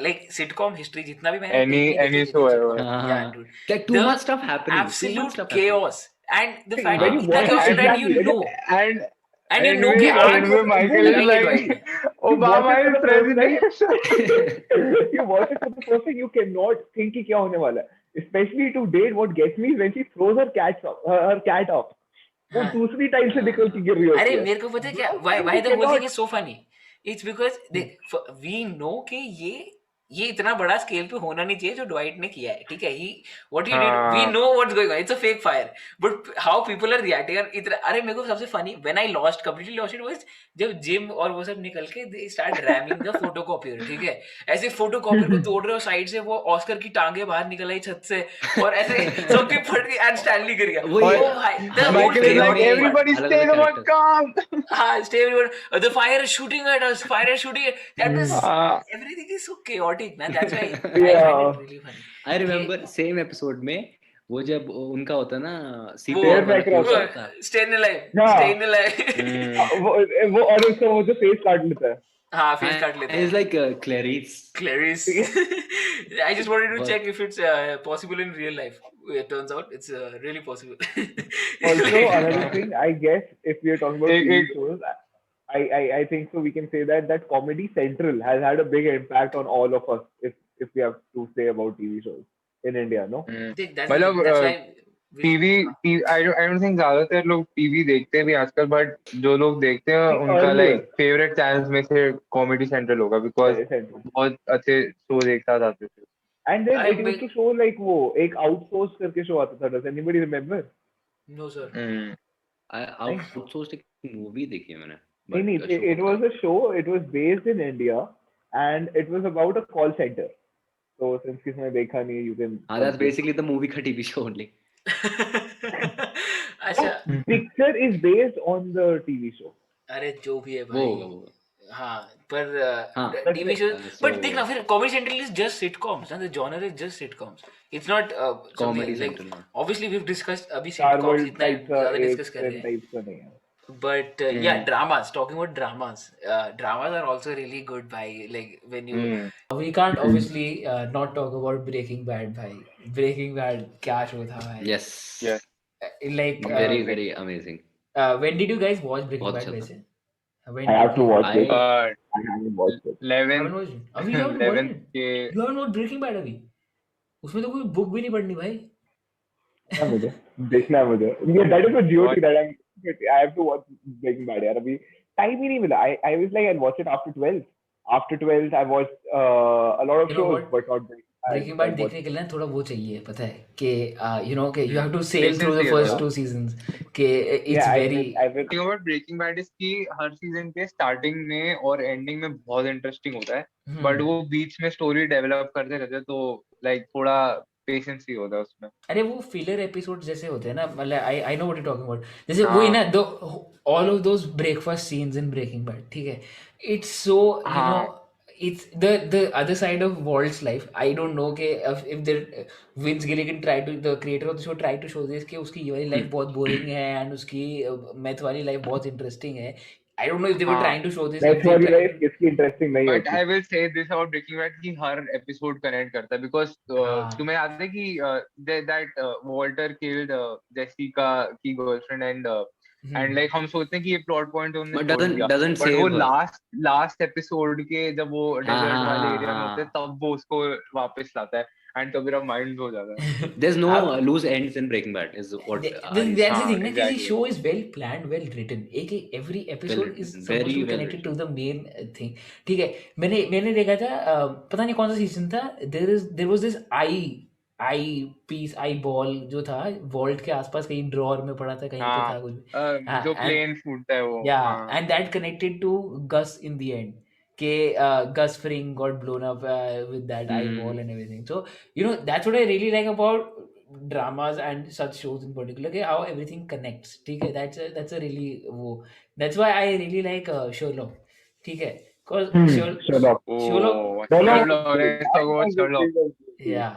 S3: like sitcom history जितना भी मैंने
S4: any
S3: जितनी
S4: any
S3: देखी
S4: show
S3: sitcom,
S4: ever
S2: हाँ
S3: yeah
S2: हाँ
S3: dude
S2: like too
S3: the
S2: much stuff happening too much
S3: absolute
S2: stuff happening
S3: chaos and the fact
S5: When
S3: that
S5: you
S3: इतना
S5: watch
S3: chaos
S5: it,
S3: हो रहा है
S5: exactly,
S3: you know
S4: and
S3: and you know कि
S4: and
S3: आगे
S4: Michael is
S3: लगेंगे
S4: like
S3: Dwight में
S5: you watch
S4: Obama
S5: it
S4: is
S5: for the first
S4: president
S5: time. You watch it for the first time, you cannot think कि क्या होने वाला है. Especially to date, what gets me is when she throws her cat off. वो
S3: हाँ
S5: दूसरी time से निकल के गिर रही होती
S3: अरे
S5: है.
S3: मेरे को पता है क्या
S5: That
S3: why
S5: time
S3: why
S5: you
S3: the whole thing
S5: cannot.
S3: is so funny it's because we know कि ये इतना बड़ा स्केल पे होना नहीं चाहिए जो ड्वाइट ने किया है ठीक है he what he did we know what's going on it's a fake fire but how people are reacting इतना अरे मेरे को सबसे funny when I lost completely lost it was जब जिम और वो सब निकल के they start ramming the photocopier ठीक है ऐसे फोटोकॉपियर को तोड़ रहे हो साइड से वो ऑस्कर की टांगे बाहर निकल आई छत से और ऐसे सबकी फट गई एंड स्टैनली गिर गया
S2: वो
S3: ओ भाई the whole
S4: Michael is like everybody
S2: अलग
S4: stay
S2: अलग
S4: the fuck calm
S3: ah, stay everyone. The fire is shooting at us. Fire is shooting. That was everything is so chaotic, man. That's why I find it really funny.
S2: I remember same episode में वो जब उनका होता है ना
S3: वो
S2: सीटेयर वाला
S5: Firecracker
S2: close
S5: होता
S2: up था
S3: staying alive.
S5: हाँ.
S3: Staying alive.
S5: वो और उसका वो जो फेस काट लेता है.
S3: हाँ, face काट लेते
S2: and he's
S3: हैं.
S2: like Clarice
S3: Clarice. I just wanted to check if it's possible in real life. It turns out it's really possible.
S5: Also, another thing, I guess, if we are talking about
S4: Ek-
S5: TV
S4: ek-
S5: shows, I think so we can say that Comedy Central has had a big impact on all of us, if we have to say about TV shows in India, no?
S3: That's
S4: मतलब
S3: that's why
S4: TV I don't think ज्यादातर लोग TV देखते भी आजकल but जो लोग देखते हैं उनका
S5: Earlier.
S4: लाइक फेवरेट चैनल्स में से कॉमेडी सेंट्रल होगा बिकॉज
S5: Central.
S4: बहुत अच्छे शोज एक साथ आते थे
S5: And then
S3: I
S5: it used to show like वो एक outsourced करके show आता था. Does anybody remember?
S3: no sir.
S2: Outsource एक मूवी देखी है मैंने
S5: नहीं नहीं, it was a show. It was based in India, and it was about a call center. So since किसी ने देखा नहीं, you can.
S2: that's basically the movie का टीवी शो only
S3: अच्छा
S5: Picture is based on the TV show.
S3: अरे जो भी है भाई
S2: वो
S3: हाँ पर
S2: हाँ,
S3: टीवी शो
S2: so-
S3: बट देखना फिर Comedy Central is just sitcoms ना the genre is just sitcoms it's not
S2: Comedy
S3: like
S2: Central, हाँ.
S3: ऑब्वियसली वी हैव डिस्कस्ड अभी
S5: Star
S3: सिटकॉम्स
S5: World
S3: इतना
S5: types का
S3: ज्यादा
S5: एक
S3: डिस्कस कर रहे हैं
S5: types का नहीं है.
S3: but yeah dramas talking about dramas are also really good by like when you we can't obviously not talk about Breaking Bad bhai Breaking Bad kya show tha bhai
S2: yes
S4: Yeah.
S3: like
S2: very amazing
S3: when did you guys watch Breaking
S2: बहुत
S3: Bad
S2: अच्छा
S3: वैसे when
S5: I have to watch it.
S4: But
S5: I haven't watched it.
S4: 11
S3: haven't watched it अभी you haven't watched
S4: 11
S3: it
S4: के
S3: you haven't watched Breaking Bad अभी उसमें तो कोई book भी नहीं पढ़नी भाई
S5: देखना है मुझे. Yeah, that is a GOT that I have to watch Breaking Bad यार. अभी time ही नहीं मिला. I was like I'll watch it after 12. After 12 I watched a lot of
S3: You know
S5: shows,
S3: what?
S5: but not Breaking Bad.
S3: Breaking Bad देखने के लिए ना थोड़ा वो चाहिए पता है कि you know कि you have to sail
S4: Patience
S3: through the
S4: चाहिए
S3: first
S4: थोड़ा.
S3: 2 seasons कि it's
S5: Yeah,
S3: very
S5: I will.
S4: Thing about Breaking Bad is कि हर सीजन के स्टार्टिंग में और एंडिंग में बहुत इंटरेस्टिंग होता है बट वो बीच में स्टोरी डेवलप करते रहते हैं तो लाइक थोड़ा पेशेंस ही होता है उसमें
S3: अरे वो फिलर एपिसोड जैसे होते हैं ना मतलब I know what you talking about जैसे
S4: हाँ.
S3: वही ना दो all of those breakfast scenes in Breaking Bad ठीक है इट्स सो यू नो
S4: हाँ.
S3: it's the other side of Walt's life. I don't know कि if there Vince Gilligan tried to the creator of the show tried to show this कि उसकी ये वाली life बहुत boring है and उसकी math वाली लाइफ बहुत इंटरेस्टिंग है. I don't know if they were
S4: हाँ.
S3: trying to show this.
S5: That's
S3: if they
S5: why
S3: tried
S5: life किसकी interesting नहीं
S4: बट
S5: होती.
S4: I will say this about Breaking Bad कि हर एपिसोड कनेक्ट करता है बिकॉज
S3: हाँ.
S4: तुम्हें याद है कि दैट वॉल्टर किल्ड जेसिका की गर्लफ्रेंड एंड लाइक हम सोचते हैं कि ये प्लॉट पॉइंट उन्होंने
S2: but
S4: छोड़ दिया
S2: doesn't
S4: बट
S2: save
S4: वो
S2: her.
S4: लास्ट एपिसोड के जब वो डेजर्ट
S2: हाँ,
S4: वाले
S2: हाँ,
S4: एरिया में
S2: हाँ.
S4: होते हैं तब वो उसको वापस लाता है and तो मेरा mind हो जाता है.
S2: There's no
S3: अब-
S2: loose ends in Breaking Bad. Is what
S3: that's the
S4: हाँ,
S3: thing ना कि
S4: exactly.
S3: show is well planned, well written. every episode
S2: written,
S3: is supposed
S2: very
S3: to be
S2: well
S3: connected to
S2: written.
S3: the main thing. ठीक है, मैंने देखा था पता नहीं कौन सा सीजन था. there was this eye ball जो था वॉल्ट के आसपास कहीं ड्रॉअर में पड़ा था, कहीं पे
S4: हाँ,
S3: था कुछ.
S4: जो
S3: and
S4: plane फूटता है वो.
S3: yeah,
S4: हाँ.
S3: and that connected to Gus in the end. Gus Fring got blown up with that eyeball and everything. So that's what I really like about dramas and such shows in particular. Okay, how everything connects. ठीक है, that's a really that's why I really like Sherlock. ठीक है, because
S5: Sherlock.
S3: Sherlock.
S4: Oh,
S5: Sherlock.
S4: Sherlock. Let's talk about Sherlock.
S3: Yeah.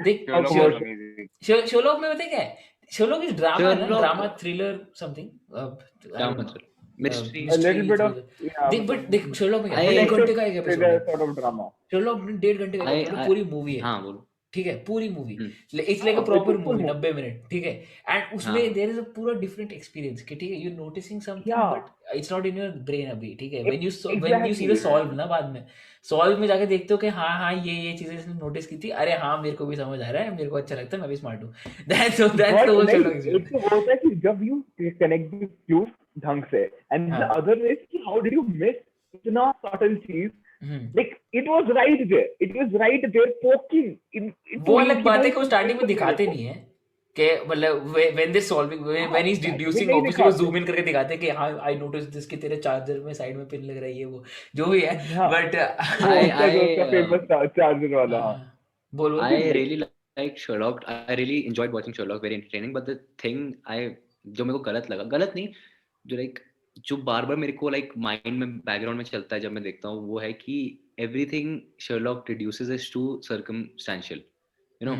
S3: देख
S4: Sherlock
S5: Sherlock.
S4: was amazing.
S3: Sherlock में पता है क्या है? Sherlock is drama है ना,
S2: Sherlock-
S3: drama thriller something. I don't
S2: Drama
S3: know.
S2: thriller. Mystery.
S5: A little bit of
S3: देख but देख Sherlock में क्या है?
S2: I-
S3: 1.5 घंटे का एक एपिसोड है.
S5: sort of drama.
S3: Sherlock में 1.5 घंटे का
S2: I-
S3: episode है,
S2: I-
S3: पूरी मूवी है.
S2: हाँ बोलो.
S3: ठीक है, पूरी मूवी.
S2: हम्म.
S3: इट्स लाइक अ
S5: हाँ,
S3: proper
S5: it's a full
S3: movie,
S5: movie.
S3: 90 minute. ठीक है, एंड उसमें
S2: हाँ.
S3: देयर इज अ पूरा डिफरेंट एक्सपीरियंस कि ठीक है, you noticing something
S5: Yeah.
S3: But it's not in your brain अभी. ठीक है, when you see
S5: Exactly.
S3: The solve ना, बाद में सॉल्व में जाके देखते हो कि हाँ ये चीजें इसने नोटिस की थी. अरे हाँ, मेरे को भी समझ आ रहा है, मेरे को अच्छा लगता है, मैं भी स्मार्ट हूँ. That's
S5: But
S3: the whole
S5: like,
S3: Sherlock
S5: एक
S3: experience.
S5: तो होता है कि जब you connect the clues ढंग से, and the
S3: हाँ.
S5: other is कि how did you miss इतना subtle चीज?
S3: हम्म.
S5: Like it was right there. It was right there, poking in.
S3: वो अलग बात है कि वो स्टार्टिंग में दिखाते नहीं है कि मतलब when they solving when he's deducing,
S5: नहीं
S3: obviously वो
S5: दिखाते.
S3: zoom in करके दिखाते हैं कि हाँ I noticed this कि तेरे चार्जर में साइड में पिन लग रही है, वो जो भी है.
S5: हाँ.
S3: बट
S5: वो उसका जो उसका famous charger वाला.
S3: बोल
S2: I really like Sherlock. I really enjoyed watching Sherlock. Very entertaining. But the thing जो मेरे को गलत नहीं, जो like जो बार मेरे को like mind में background में चलता है जब मैं देखता हूँ, वो है कि everything Sherlock reduces is to circumstantial. You know,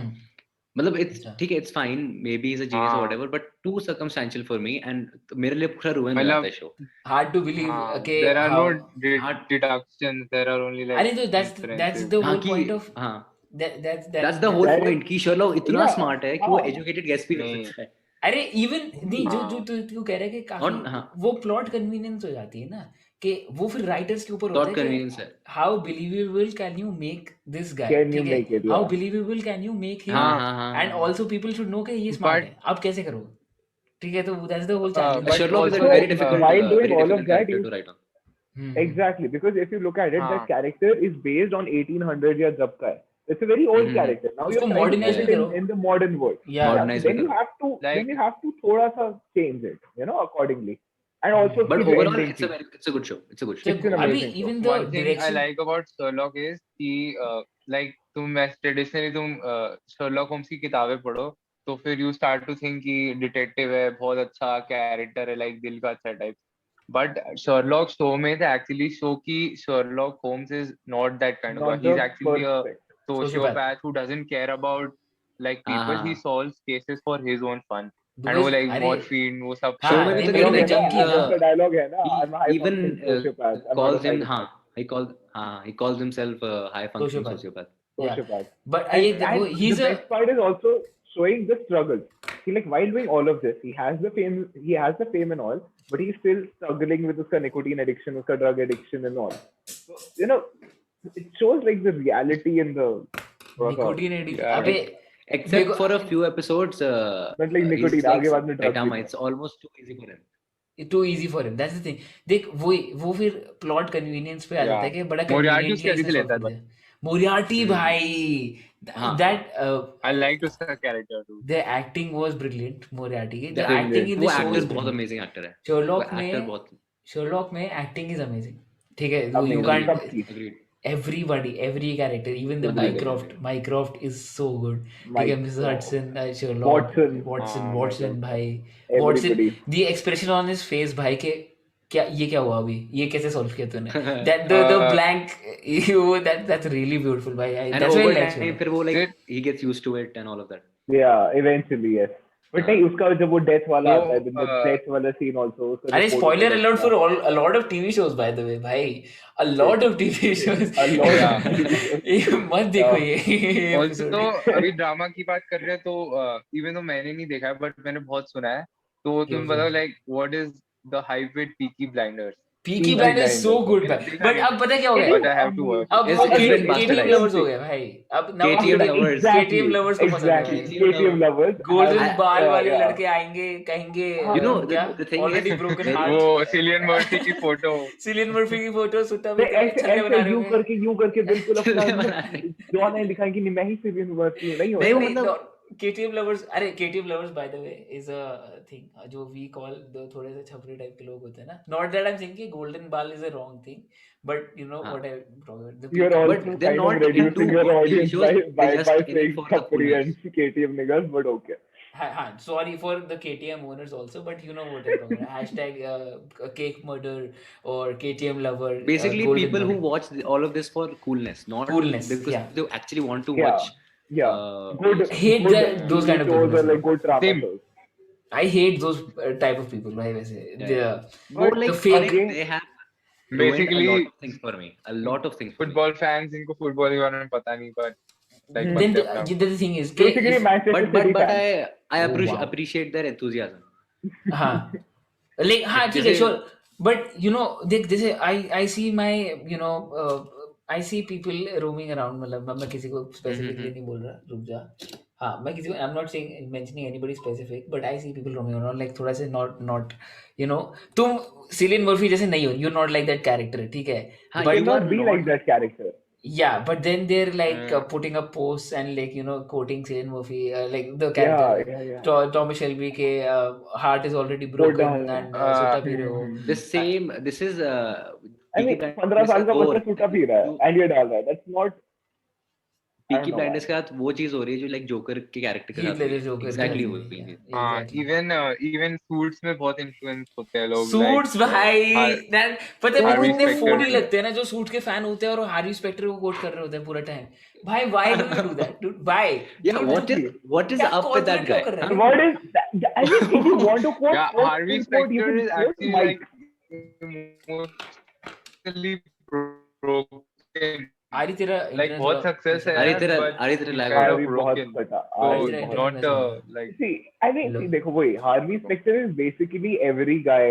S2: मतलब it's ठीक है, it's fine. Maybe he's a genius or
S4: हाँ.
S2: whatever, but too circumstantial for me. And मेरे लिए पूरा ruin हो
S4: मतलब-
S2: जाता है show.
S3: hard to believe
S4: हाँ,
S3: कि
S4: there are
S3: how
S4: no deductions. There are only like
S3: अरे तो that's
S4: inferences.
S3: the
S2: हाँ
S3: whole
S2: कि
S3: point of
S2: हाँ.
S3: that's
S2: That's the whole
S5: that is-
S2: point कि Sherlock इतना
S5: Yeah,
S2: smart है कि वो
S5: हाँ.
S2: educated guess भी कर
S4: नहीं.
S2: सकता है.
S3: अरे इवन नहीं जो
S4: हाँ.
S3: जो तू कह रहा है कि काफी
S2: और हाँ.
S3: वो प्लॉट कन्वीनियंस हो जाती है ना, कि वो फिर राइटर्स के ऊपर
S2: Plot
S3: होता है कि
S2: convenience है.
S3: How believable can you make this guy.
S5: Can you
S3: ठीक है,
S5: make it,
S3: how
S5: yeah.
S3: Believable can you make him,
S2: हाँ.
S3: And also people should know कि ये स्मार्ट
S4: But-
S3: है. अब कैसे करोगे? ठीक है, तो that's the whole challenge.
S4: but
S2: Sherlock is a
S4: also,
S2: very difficult,
S5: while doing
S2: very
S5: all of
S2: difficult
S5: that,
S2: character
S5: you-
S2: to write on.
S5: Exactly, because if you look at it,
S4: हाँ.
S5: that character is based on 1800 या जब का है. It's a very old
S2: Mhm.
S5: character. Now
S3: उसको
S5: you're trying to
S3: modernize
S5: put
S3: भी
S5: it
S3: करो.
S5: in the modern world.
S3: या
S2: Modernize
S5: Then
S2: भी
S5: you have to
S4: Like-
S5: then you have to थोड़ा सा change it, accordingly. And also
S2: But
S5: keep
S2: overall,
S5: blending
S2: it's a
S5: things.
S2: it's a good show. It's a good show.
S3: So,
S5: It's an
S3: अभी
S5: amazing show.
S3: even the
S4: One thing I
S3: direction
S4: like about Sherlock is कि like traditionally तुम Sherlock Holmes की किताबें पढ़ो तो फिर you start to think कि detective है, बहुत अच्छा character है, like दिल का अच्छा type. But Sherlock show में they actually show कि Sherlock Holmes is not that kind of guy.
S5: Not
S4: He's
S5: the
S4: actually a
S5: perfect.
S4: sociopath who doesn't care about like people.
S2: हाँ.
S4: He solves cases for his own fun. And
S3: because
S4: वो like
S3: अरे
S4: morphine वो सब
S3: हाँ,
S2: Show में भी
S3: they
S2: तो
S3: made
S2: कहते
S3: him
S2: हैं
S3: a junkie ना.
S5: उसका dialogue है ना,
S2: He
S5: I'm a high
S2: even
S5: functioning sociopath. I'm not a
S2: calls him
S5: psychopath.
S2: he calls himself a high functioning
S3: Sociopath.
S2: sociopath.
S3: Yeah.
S5: Sociopath.
S3: But
S5: And,
S3: ये देखो,
S5: and
S3: he's
S5: the
S3: a
S5: best part is also showing the struggle. He like while doing all of this, he has the fame and all, but he's still struggling with उसका nicotine addiction, उसका drug addiction and all. So, it shows like the reality in the
S3: nicotine addiction.
S4: Yeah.
S3: अबे
S2: Except
S3: देखो,
S2: for a few episodes,
S5: But like nicotine,
S2: he's like
S5: आगे बाद में drugs
S2: Saitama.
S5: भी
S2: It's almost too easy for him.
S3: too easy for him. That's the thing. देख वो फिर plot convenience पे आ जाता है कि बड़ा
S4: Moriarty
S3: conveniently
S4: उसके
S3: इसने
S4: कैसे लेता
S3: solve
S4: है
S3: कर दिया. Moriarty भाई,
S2: हाँ.
S3: that
S4: I liked his character too.
S3: the acting was brilliant. Moriarty की the
S2: Brilliant.
S3: acting in
S2: वो
S3: the show
S2: actor
S3: is
S2: बहुत
S3: brilliant.
S2: amazing actor है.
S3: Sherlock
S2: वो actor
S3: में
S2: बहुत
S3: Sherlock में acting is amazing. ठीक है, you
S5: Amazing.
S3: can't.
S5: सबकी.
S2: agreed.
S3: Everybody, every character, even the
S2: Agreed.
S3: Mycroft is so good. ठीक है, Mrs.
S5: Mycroft.
S3: Hudson, Sherlock,
S5: Watson.
S3: Watson
S5: Mycroft.
S3: भाई, Watson,
S5: Everybody.
S3: the expression on his face भाई के क्या हुआ अभी, ये कैसे solve किया तूने? That the blank, that's really beautiful भाई.
S2: And
S3: That's why I
S2: over
S3: like
S2: time,
S3: Sherlock.
S2: फिर वो like
S4: It-
S2: he gets used to it and all of that.
S5: Yeah, eventually yes. But नहीं उसका जब वो death वाला
S4: तो,
S5: आता है, the death वाला scene also. उसका
S3: अरे
S5: जो
S3: spoiler
S5: photo
S3: alert
S5: था.
S3: for a lot of TV shows by the way भाई, a lot of TV shows.
S5: A lot.
S3: ये मत देखो ये
S4: Also
S3: episode.
S4: तो अभी ड्रामा की बात कर रहे हैं तो even though मैंने नहीं देखा है but मैंने बहुत सुना है तो तुम
S3: Yeah,
S4: बताओ like what is the hype with Peaky Blinders?
S3: Peaky
S5: Peaky
S3: Blinders so
S5: Blinders.
S3: good भाई, but अब पता क्या हो गया,
S4: But I have to watch.
S3: अब
S2: It's
S3: वो
S2: been
S3: KTM
S2: bastardized.
S3: lovers हो गए भाई, अब now
S2: KTM
S3: after
S2: lovers.
S3: KTM lovers को पसंद है
S5: Exactly.
S3: भाई,
S5: KTM lovers.
S3: गोल्डन
S2: I-
S3: बाल वाले
S5: yeah.
S3: लड़के आएंगे कहेंगे
S2: You know,
S3: क्या
S2: the thing
S3: already
S2: is,
S3: broken
S2: very-
S3: heart,
S4: वो Cillian Murphy की photo.
S3: सिलियन मर्फी की फोटो सुट्टा
S5: they
S3: भी करके
S5: ऐसे
S3: छल्ले बना
S5: ऐसे
S3: रहे
S5: यूं
S3: होंगे।
S5: करके बिल्कुल अपना
S2: छल्ले बना रहे हैं।
S5: जॉन है दिखाएंगे नहीं मैं ही सिविलियन वर्सी हूं नहीं
S2: नहीं,
S5: होता
S2: वो मतलब
S3: KTM lovers, अरे KTM lovers by the way is a thing जो we call the थोड़े से छपरी टाइप के लोग होते हैं ना, not that I'm saying कि golden ball is a wrong thing, but you know
S2: हाँ.
S3: what I the
S5: you're
S3: people-
S5: also
S2: But they're
S5: kind of
S2: not
S5: reducing
S2: into
S5: your
S2: TV
S5: audience
S2: shows,
S5: by
S2: they're just in it
S5: saying
S2: for the
S5: Chapri
S2: coolness.
S5: and KTM niggas, but okay.
S3: हाँ, sorry for the KTM owners also, but you know what I'm talking about. Hashtag cake murder or KTM lover.
S2: Basically,
S3: golden
S2: people who
S3: murder.
S2: watch all of this for coolness, not
S3: Coolness,
S2: because
S3: yeah.
S2: they actually want to
S5: Yeah.
S2: watch.
S5: Yeah. Good.
S3: hate
S5: good
S3: that- those kind of
S5: shows
S3: people
S5: are
S3: as
S5: like good drama
S4: Same.
S5: shows.
S3: I hate those type of people भाई वैसे
S2: Yeah.
S3: They-
S2: More like
S3: fake-
S2: again, they have ruined
S4: Basically,
S2: a lot of things for me. A lot of things for me.
S4: football fans इनको football के बारे में पता नहीं, but like
S5: Hmm.
S3: then
S4: concept now.
S3: the thing is कि
S5: Basically,
S3: if-
S5: Manchester
S2: But
S5: City fans.
S2: I
S3: Oh, wow.
S2: appreciate their enthusiasm.
S3: हाँ like हाँ ठीक है
S2: जैसे-
S3: sure, but you know देख जैसे I see my you know I see people roaming around, मतलब मैं किसी को specifically नहीं बोल रहा, रुक जा, हाँ मैं किसी को I'm not saying mentioning anybody specific, but I see people roaming around like थोड़ा से not you know तुम सिलियन मर्फी जैसे नहीं हो, you're not like that character, ठीक है,
S2: हाँ,
S3: but
S5: You cannot be like that character.
S3: yeah, but then they're like
S4: Mm.
S3: putting up posts and like you know quoting Cillian Murphy, like the character
S5: Yeah.
S3: Thomas Shelby के heart is already broken
S5: down.
S3: and Sutta P रहे हो।
S2: This is
S5: I mean, 15 साल का बच्चा सूटा P रहा है and ये डाल रहा है. That's not. I don't
S2: Peaky
S5: know
S2: blinders के साथ वो चीज हो रही है जो लाइक जोकर के कैरेक्टर के
S3: Heath
S2: साथ
S3: Ledger Joker
S2: एग्जैक्टली
S3: yeah,
S2: वो हुई है।
S4: हाँ,
S3: exactly.
S4: even suits में बहुत influence होते हैं लोग.
S3: सूट्स
S4: like,
S3: भाई that पता है मेरे को
S4: Harvey
S3: इतने
S4: Specter
S3: फोनी
S4: भी।
S3: लगते हैं ना जो सूट के फैन होते हैं और हार्वी स्पेक्टर को कोट कर रहे होते हैं पूरा टाइम, भाई why do you do that dude, why
S2: Yeah, what is
S3: क्या
S2: up with that
S3: क्यों
S2: guy?
S3: कर रहे
S2: Huh?
S3: हैं?
S5: What is that? I mean, if you want to quote,
S4: Yeah,
S5: quote,
S4: Harvey
S5: quote, you
S4: Specter
S5: can
S4: is
S5: quote
S4: actually
S5: Mike.
S4: like emotionally broken.
S3: आरी तेरा
S4: Like
S3: internet
S4: बहुत
S3: थोड़ा-
S4: success है,
S2: अरे तेरा-
S4: but
S2: अरे तेरा
S4: he's
S2: lag
S4: kind
S2: हो
S4: of
S5: Harvey बहुत
S4: broken.
S5: फटा.
S4: So
S3: Harvey
S5: Harvey
S3: तेरा
S5: बहुत-
S4: not
S3: internet
S4: like
S5: See, I mean,
S3: Hello.
S5: see, देखो वही Harvey Specter is basically every guy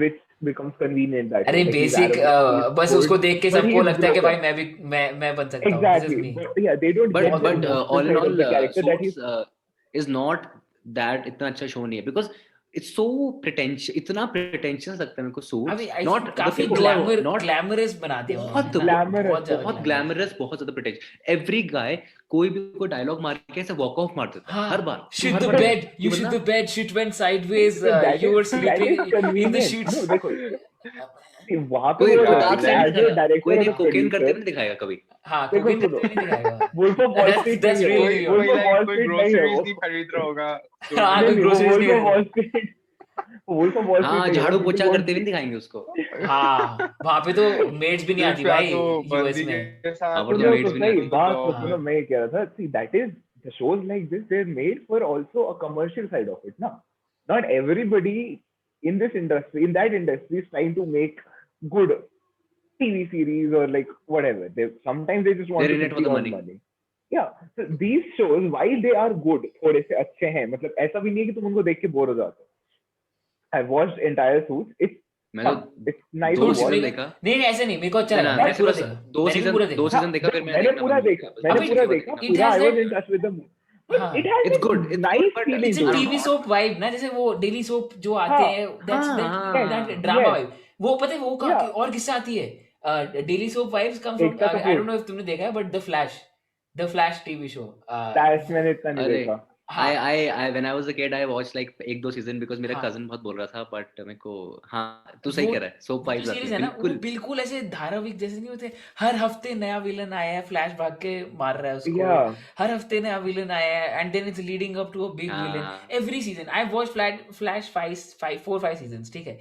S5: which becomes convenient that
S3: अरे
S5: way. Like, he's
S3: basic
S5: arrogant, he's
S3: बस
S5: good,
S3: उसको देख के
S5: but
S3: सबको
S5: he's
S3: लगता है कि
S5: broken.
S3: भाई मैं बन सकता हूँ, this is
S5: Exactly.
S3: me.
S5: But yeah, they don't
S2: But
S5: get the
S2: all in
S5: emotional side of
S2: all,
S5: the character that he's.
S2: Suits is not that इतना अच्छा शो नहीं है because it's so pretentious, इतना pretentious लगता है मेरे को Suits.
S3: अभी I
S2: Not
S3: think
S2: the
S3: काफी
S2: people who are not
S3: glamorous बना दिया
S2: बहुत
S3: उन्होंने ना,
S5: glamorous,
S3: बहुत ज्यादा
S2: बहुत ग्लैमरस, बहुत ज्यादा pretentious. Every guy कोई भी कोई डायलॉग मार के ऐसे वॉक ऑफ मार देता है हर बार.
S3: shit
S2: her
S3: the
S2: bar.
S3: bed, you
S2: वरना-
S3: shit the bed, shit went sideways,
S5: That
S3: you
S5: is-
S3: were
S5: that
S3: sleeping
S5: is
S3: in the
S5: convenient.
S3: sheets.
S5: No, देखो, see, वहाँ पे
S2: कोई
S5: वो
S2: dark side
S5: as
S2: नहीं
S5: a
S2: दिखाएगा.
S5: director
S2: कोई
S5: or
S2: नहीं
S5: a
S2: कोकेन करते
S5: producer,
S2: हुए नहीं दिखाएगा कभी.
S3: हाँ
S5: देखो,
S3: कोकेन
S5: सुनो.
S3: करते हुए नहीं दिखाएगा।
S5: Wolf of Wall Street
S3: That's
S5: नहीं है
S3: really
S5: वो.
S3: weird.
S5: Wolf of Wall
S4: कोई
S5: Street नहीं है
S4: groceries
S5: वो.
S4: नहीं खरीद रहा होगा.
S3: हाँ,
S5: नहीं,
S3: कोई
S5: वो
S3: groceries
S5: Wolf
S3: नहीं
S5: of
S3: है।
S5: Wall Street. Wolf of Wall Street
S2: हाँ
S5: नहीं है,
S2: झाड़ू
S5: वो
S2: पोछा
S5: Wolf-
S2: करते हुए नहीं दिखाएंगे उसको.
S3: हाँ वहाँ पे तो मेड्स भी नहीं आती
S4: सिर्फ या
S3: भाई
S4: तो
S3: यूएस
S4: बंदी
S3: में।
S4: के साथ
S2: हाँ, वो तो
S5: सुनो
S2: maids
S5: तो
S2: भी नहीं
S5: सही
S2: आती।
S5: बात
S4: तो-
S5: तो सुनो मैं ये कह रहा था see that is the shows like this they're made for also a commercial side of it ना not everybody in this industry in that industry is trying to make good TV series or like whatever they sometimes they just want
S2: They're
S5: to
S2: in it for
S5: quickly
S2: the
S5: earn
S2: money.
S5: yeah so these shows while they are good थोड़े से अच्छे हैं मतलब ऐसा भी नहीं है कि तुम उनको देख के बोर हो जाते हो I watched entire Suits it's
S2: मैं
S5: fun.
S2: तो
S5: it's nice
S2: दो
S5: to
S2: सीजन
S5: watch
S3: नहीं,
S2: देखा.
S3: नहीं नहीं ऐसे नहीं, मेरे को अच्छा
S2: ना,
S3: लगा,
S2: ना,
S3: मैंने पूरा
S2: सिर्फ
S3: देखा,
S2: दो
S3: मैंने
S2: सीजन
S3: पूरा देखा।
S2: दो सीजन देखा फिर
S5: मैंने पूरा देखा मैंने पूरा देखा
S3: It
S5: पूरा
S3: has
S5: I was
S3: that-
S5: in touch with the but
S3: हाँ।
S5: it has
S2: It's
S5: a
S2: good, it's
S5: nice
S2: good, but
S5: feeling
S3: It's
S5: to
S3: a
S5: it.
S3: TV soap vibe ना, जैसे वो डेली सोप जो आते
S5: हाँ,
S3: हैं that's
S2: हाँ,
S3: that
S5: हाँ,
S3: drama
S5: yes.
S3: vibe, वो पता है वो कहाँ
S5: Yeah.
S3: और किससे आती है, daily soap vibes come from
S5: Ekta
S3: I
S5: Kapoor.
S3: don't know if तुमने देखा है but the Flash TV show
S5: Dash मैंने इतना नहीं
S2: अरे,
S5: देखा
S2: I when I was a kid I watched like एक दो सीजन because मेरा
S3: हाँ।
S2: कजन बहुत बोल रहा था but मेरे को हाँ तू सही
S3: वो
S2: कह रहा है सोप वाइब्स आती
S3: सीरीज
S2: है
S3: है ना वो
S2: बिल्कुल.
S3: बिल्कुल ऐसे धारावाहिक जैसे नहीं होते, हर हफ्ते नया विलन आया है, फ्लैश भाग के मार रहा है उसको,
S5: Yeah.
S3: हर हफ्ते नया विलन आया है and then it's leading up to a big
S2: हाँ.
S3: Villain every season. I watch Flash 4-5 seasons, ठीक है,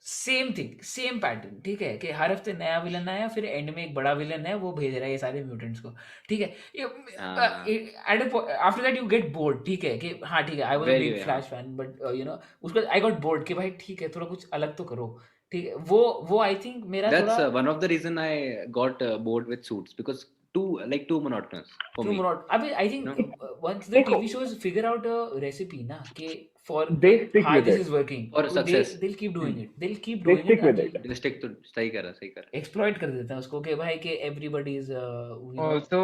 S3: सेम थिंग सेम पैटर्न, ठीक है, कि हर हफ्ते नया विलन आया फिर एंड में एक बड़ा विलन है वो भेज रहा है ये सारे म्यूटेंट्स को, ठीक है.
S2: हाँ.
S3: After that you get bored, ठीक है, कि हाँ ठीक है I was a
S2: Very,
S3: big
S2: yeah.
S3: Flash fan but you know उसको आई गॉट बोर्ड कि भाई ठीक है थोड़ा कुछ अलग तो करो, ठीक है. वो आई थिंक मेरा
S2: That's
S3: थोड़ा
S2: one of the reason I got bored with Suits because too monotonous for
S3: too
S2: me.
S3: monotone. अभी I think
S2: No.
S3: once the
S5: देखो।
S3: TV shows figure out a recipe ना कि for
S5: They stick
S3: हाँ
S5: with
S3: this
S5: it.
S3: is working.
S2: For
S3: तो
S2: success.
S3: they'll keep doing it. They'll keep
S5: They
S3: doing
S5: stick
S3: it
S5: with
S3: until
S2: They stick to सही करा
S3: exploit कर देते हैं उसको कि भाई कि everybody is
S4: Also,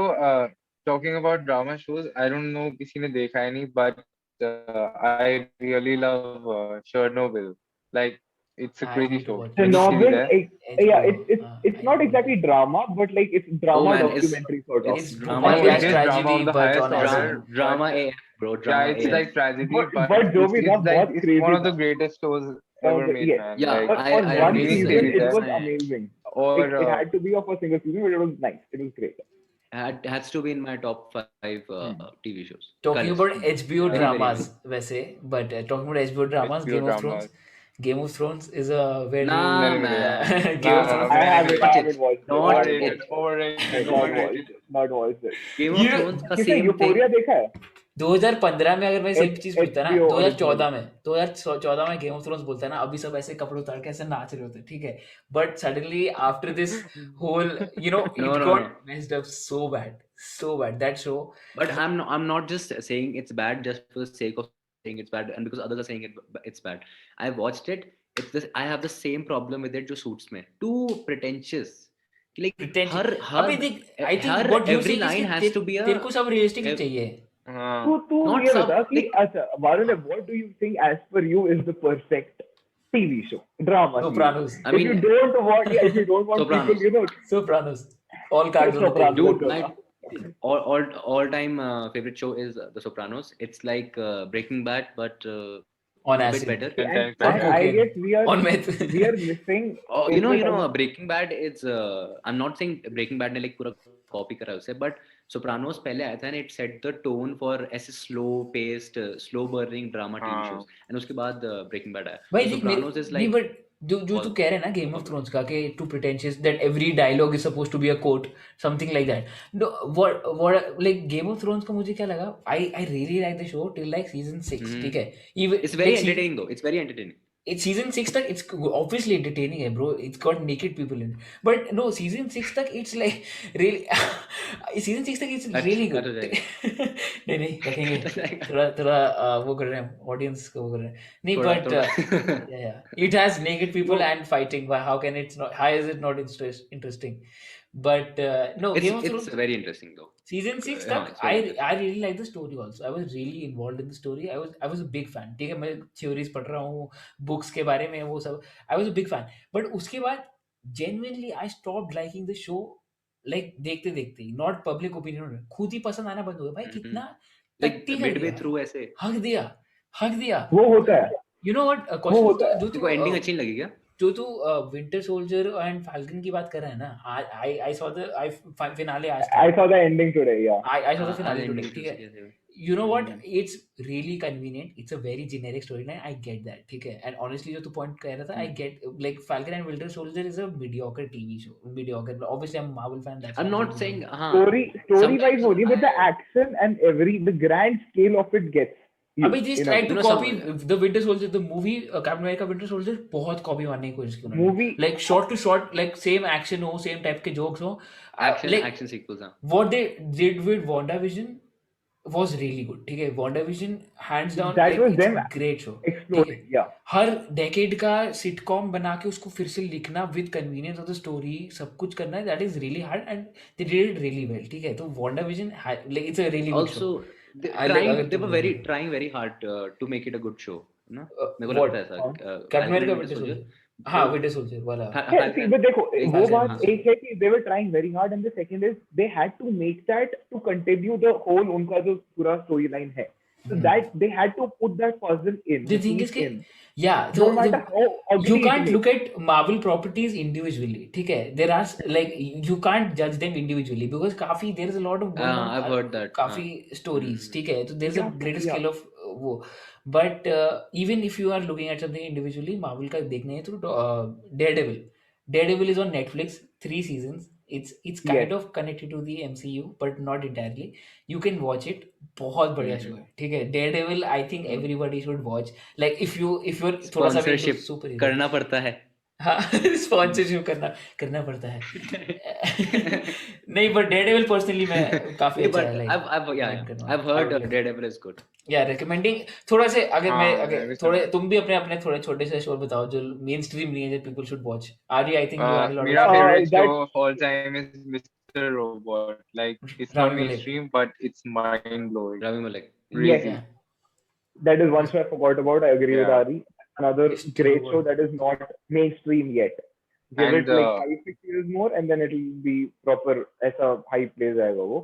S4: talking about drama shows, I don't know किसी ने देखा है नहीं, but I really love Chernobyl. Like, it's a
S3: I
S4: crazy
S3: need to
S4: show.
S3: watch it.
S4: Mini series
S5: Chernobyl,
S4: है.
S5: yeah,
S3: HBO.
S5: it's not exactly drama, but like it's drama
S2: man, it's-
S5: documentary sort of.
S3: It's
S2: drama
S3: Bhopal
S2: AF.
S3: gas
S4: It is drama
S3: tragedy
S4: of the
S3: but
S4: highest
S3: on
S4: order.
S3: acid.
S2: drama
S4: but-
S2: AF bro
S4: Yeah,
S2: drama
S4: it's
S2: AF.
S4: like tragedy,
S5: But जो भी था, बहुत
S4: it's
S5: crazy
S4: one of the
S5: था.
S4: greatest shows ever made,
S5: Yes.
S4: man.
S2: Yeah,
S4: Like,
S5: But
S2: I
S5: for one
S2: agree
S4: mini
S2: with
S5: season,
S4: series
S5: it
S4: है.
S5: was amazing.
S4: Or
S5: It had to be of a single season, but it was nice. It was great.
S2: has to be in my top 5 TV shows.
S3: Talking
S2: Colors.
S3: about HBO
S2: Very, very
S3: dramas वैसे, but talking about HBO dramas,
S4: HBO
S3: Game of
S4: dramas.
S3: Thrones. Game of Thrones is a very
S2: Nah,
S4: No,
S2: man.
S3: Game of Thrones.
S5: I haven't watched it.
S2: Not
S4: overrated,
S2: it.
S4: overrated,
S5: Not
S4: overrated.
S5: watched it. Not watched it.
S2: Game
S3: You-
S2: of Thrones का
S5: किसने
S2: same thing.
S5: Euphoria देखा है?
S3: 2015 में अगर मैं same चीज पूछता है ना,
S5: HBO
S3: 2014 में गेम ऑफ थ्रोन्स बोलता है ना, अभी सब ऐसे कपड़े उतार के ऐसे नाच रहे होते हैं, ठीक है, but suddenly after this whole it
S2: No,
S3: got
S2: no.
S3: Messed up so bad that show.
S2: But I'm not just saying it's bad just for the sake of saying it's bad and because others are saying it's bad. I watched it. It's this. I have the same problem with it जो suits में. Too pretentious. Like
S3: Pretentious.
S2: हर
S3: अभी देख, I think
S2: her
S3: what you
S2: every
S3: say
S2: line
S3: is
S2: has to be a
S3: तेरे को सब realistic
S2: ev-
S3: चाहिए.
S4: हाँ.
S5: तू
S2: Not
S5: ये
S2: some-
S5: बता कि
S2: like-
S5: अच्छा वारुण, what do you think as per you is the perfect TV show, drama series?
S3: Sopranos.
S2: I mean,
S5: if you don't want
S2: Sopranos.
S5: people, you know,
S3: Sopranos. All cards on the
S5: Sopranos.
S3: table.
S2: dude, my all time favorite show is The Sopranos. It's like Breaking Bad, but
S3: On
S2: a
S3: acid.
S2: bit better.
S5: and
S3: On
S5: I
S3: cocaine.
S5: guess we are
S3: On meth.
S5: missing.
S2: Oh,
S5: एक
S2: you
S5: minute
S2: know,
S5: हम-
S2: Breaking Bad is. I'm not saying Breaking Bad ने like पूरा copy करा उसे, but Sopranos पहले आया था and it set the tone for ऐसे slow paced, slow burning drama TV
S4: हाँ.
S2: shows. And उसके बाद Breaking Bad आया.
S3: भाई
S2: So
S3: देख
S2: Sopranos is
S3: नहीं,
S2: like
S3: but जो तू कह रहे हैं ना गेम ऑफ थ्रोन्स का कि too pretentious that every dialogue is supposed to be a quote something like that. No what like Game of Thrones का मुझे क्या लगा, I really like the show till like season 6, ठीक है.
S2: it's very entertaining though. It's very entertaining.
S3: It's season 6 तक it's obviously entertaining है bro, it's got naked people in it, but no season 6 तक it's like really season 6 तक it's really good.
S2: अच्छा जाएगा.
S3: नहीं रखेंगे, थोड़ा वो कर रहे हैं ऑडियंस को, वो कर रहे हैं नहीं,
S2: थोड़ा-
S3: but
S2: थोड़ा-
S3: yeah it has naked people and fighting. How can it's not, how is it not interesting? But no, Game of
S2: it's
S3: Thrones
S2: very interesting though.
S3: season 6
S2: हाँ,
S3: तक
S2: it's very interesting.
S3: I really like the story also. I was really involved in the story. I was a big fan. ठीक है, मैं theories पढ़ रहा हूँ books के बारे में, वो सब I was a big fan. But उसके बाद genuinely I stopped liking the show. Like देखते देखते ही, not public opinion, खुद ही पसंद आना बंद हो गया भाई.
S2: Mhm.
S3: कितना
S2: Like
S3: टट्टी कर
S2: midway
S3: दिया,
S2: through ऐसे.
S3: हक दिया.
S5: वो होता है.
S3: You know what?
S5: वो
S3: कौशिक,
S5: होता है.
S3: जो
S2: तेरे को ending अच्छी नहीं लगी क्या?
S3: जो तू विंटर सोल्जर एंड फाल्कन की बात कर रहा है ना, I saw the finale आज
S5: I saw the ending today. Yeah.
S3: I saw the
S2: हाँ,
S3: finale
S2: ending
S3: today, ठीक है.
S2: अच्छी है.
S3: You know what? It's really convenient. It's a very generic storyline. I get that, ठीक है. And honestly, जो तू point कह रहा था, I get like Falcon and Winter Soldier is a mediocre TV show. Mediocre. Obviously, I'm a Marvel fan. That's
S2: I'm
S3: why
S2: not saying हाँ.
S5: Story wise
S2: Sometimes
S5: only, but the action and the grand scale of it gets. you
S3: अभी just
S5: in a
S3: tried to
S2: You know,
S3: copy
S2: some-
S3: the Winter Soldier, the movie Captain America Winter Soldier, बहुत copy मारने की कोशिश की उन्होंने.
S5: movie.
S3: Like short to short, like same action हो, same type के jokes हो. Like
S2: action sequels हाँ.
S3: what they did with WandaVision was really good, ठीक है. WandaVision hands down
S5: That
S3: like,
S5: was
S3: it's
S5: them
S3: a great show.
S5: Exploding. Yeah.
S3: Her decade का sitcom बना के उसको फिर से लिखना with convenience of the story, सब कुछ करना, that is really hard and they did it really well, ठीक है. तो WandaVision like it's a really good show.
S2: Also they
S3: I like अगर
S2: they
S3: तुम
S2: were
S3: बोलोगे.
S2: trying very hard to make it a good show. ना? मेरे को
S3: What?
S2: लगता है ऐसा.
S3: कैप्टन अमेरिका विंटर सोल्जर, हाँ विंटर सोल्जर वाला.
S5: Yeah, see, but देखो
S2: एक
S5: वो
S2: बात है,
S5: बात
S2: हाँ.
S5: एक है कि they were trying very hard and the second is they had to make that to continue the whole उनका जो पूरा storyline है. So that they had to put that puzzle in.
S3: The thing is
S5: piece
S3: कि
S5: in.
S3: yeah,
S5: No matter how ugly
S3: you
S5: it
S3: can't
S5: is.
S3: look at Marvel properties individually, ठीक है. There are like you can't judge them individually because काफी there is a lot of good
S2: I've heard that.
S3: काफी stories, ठीक है. तो there is a
S5: Yeah,
S3: greater
S5: yeah.
S3: scale of वो. But even if you are looking at something individually, Marvel का देखने है तो Daredevil is on Netflix, 3 seasons. It's kind
S5: Yes.
S3: of connected to the MCU but not entirely. You can watch it. बहुत बढ़िया show है, ठीक है. Daredevil I think everybody should watch. Like if you're थोड़ा सा भी into
S2: Sponsorship
S3: superhero.
S2: करना पड़ता है.
S3: हाँ स्पॉन्सरशिप करना पड़ता है नहीं, but Daredevil personally मैं काफी अच्छा है, like recommend करूँगा।
S2: I've
S3: I
S2: heard
S3: would like,
S2: Daredevil is good.
S3: yeah, recommending थोड़ा से अगर मैं
S4: हाँ,
S3: अगर
S4: मैं भी
S3: थोड़े
S4: सुना।
S3: तुम भी अपने थोड़े छोटे से शो बताओ जो मेन स्ट्रीम नहीं है, जो people should watch. Ari, I think you had a lot
S4: मेरा
S3: of
S4: favorite show
S5: that
S4: of all time is Mr. Robot. Like it's not
S3: Rami Malek.
S4: mainstream, but it's mind blowing.
S2: Rami Malek.
S5: yes,
S4: Crazy.
S3: Yeah,
S5: that is one show I forgot about. I agree with
S4: Yeah.
S5: Ari. Another
S3: Mr.
S5: great
S3: Robot.
S5: show that is not mainstream yet. Give
S4: And
S5: it like 5-6 years more, and then it'll be proper ऐसा hype play जाएगा वो.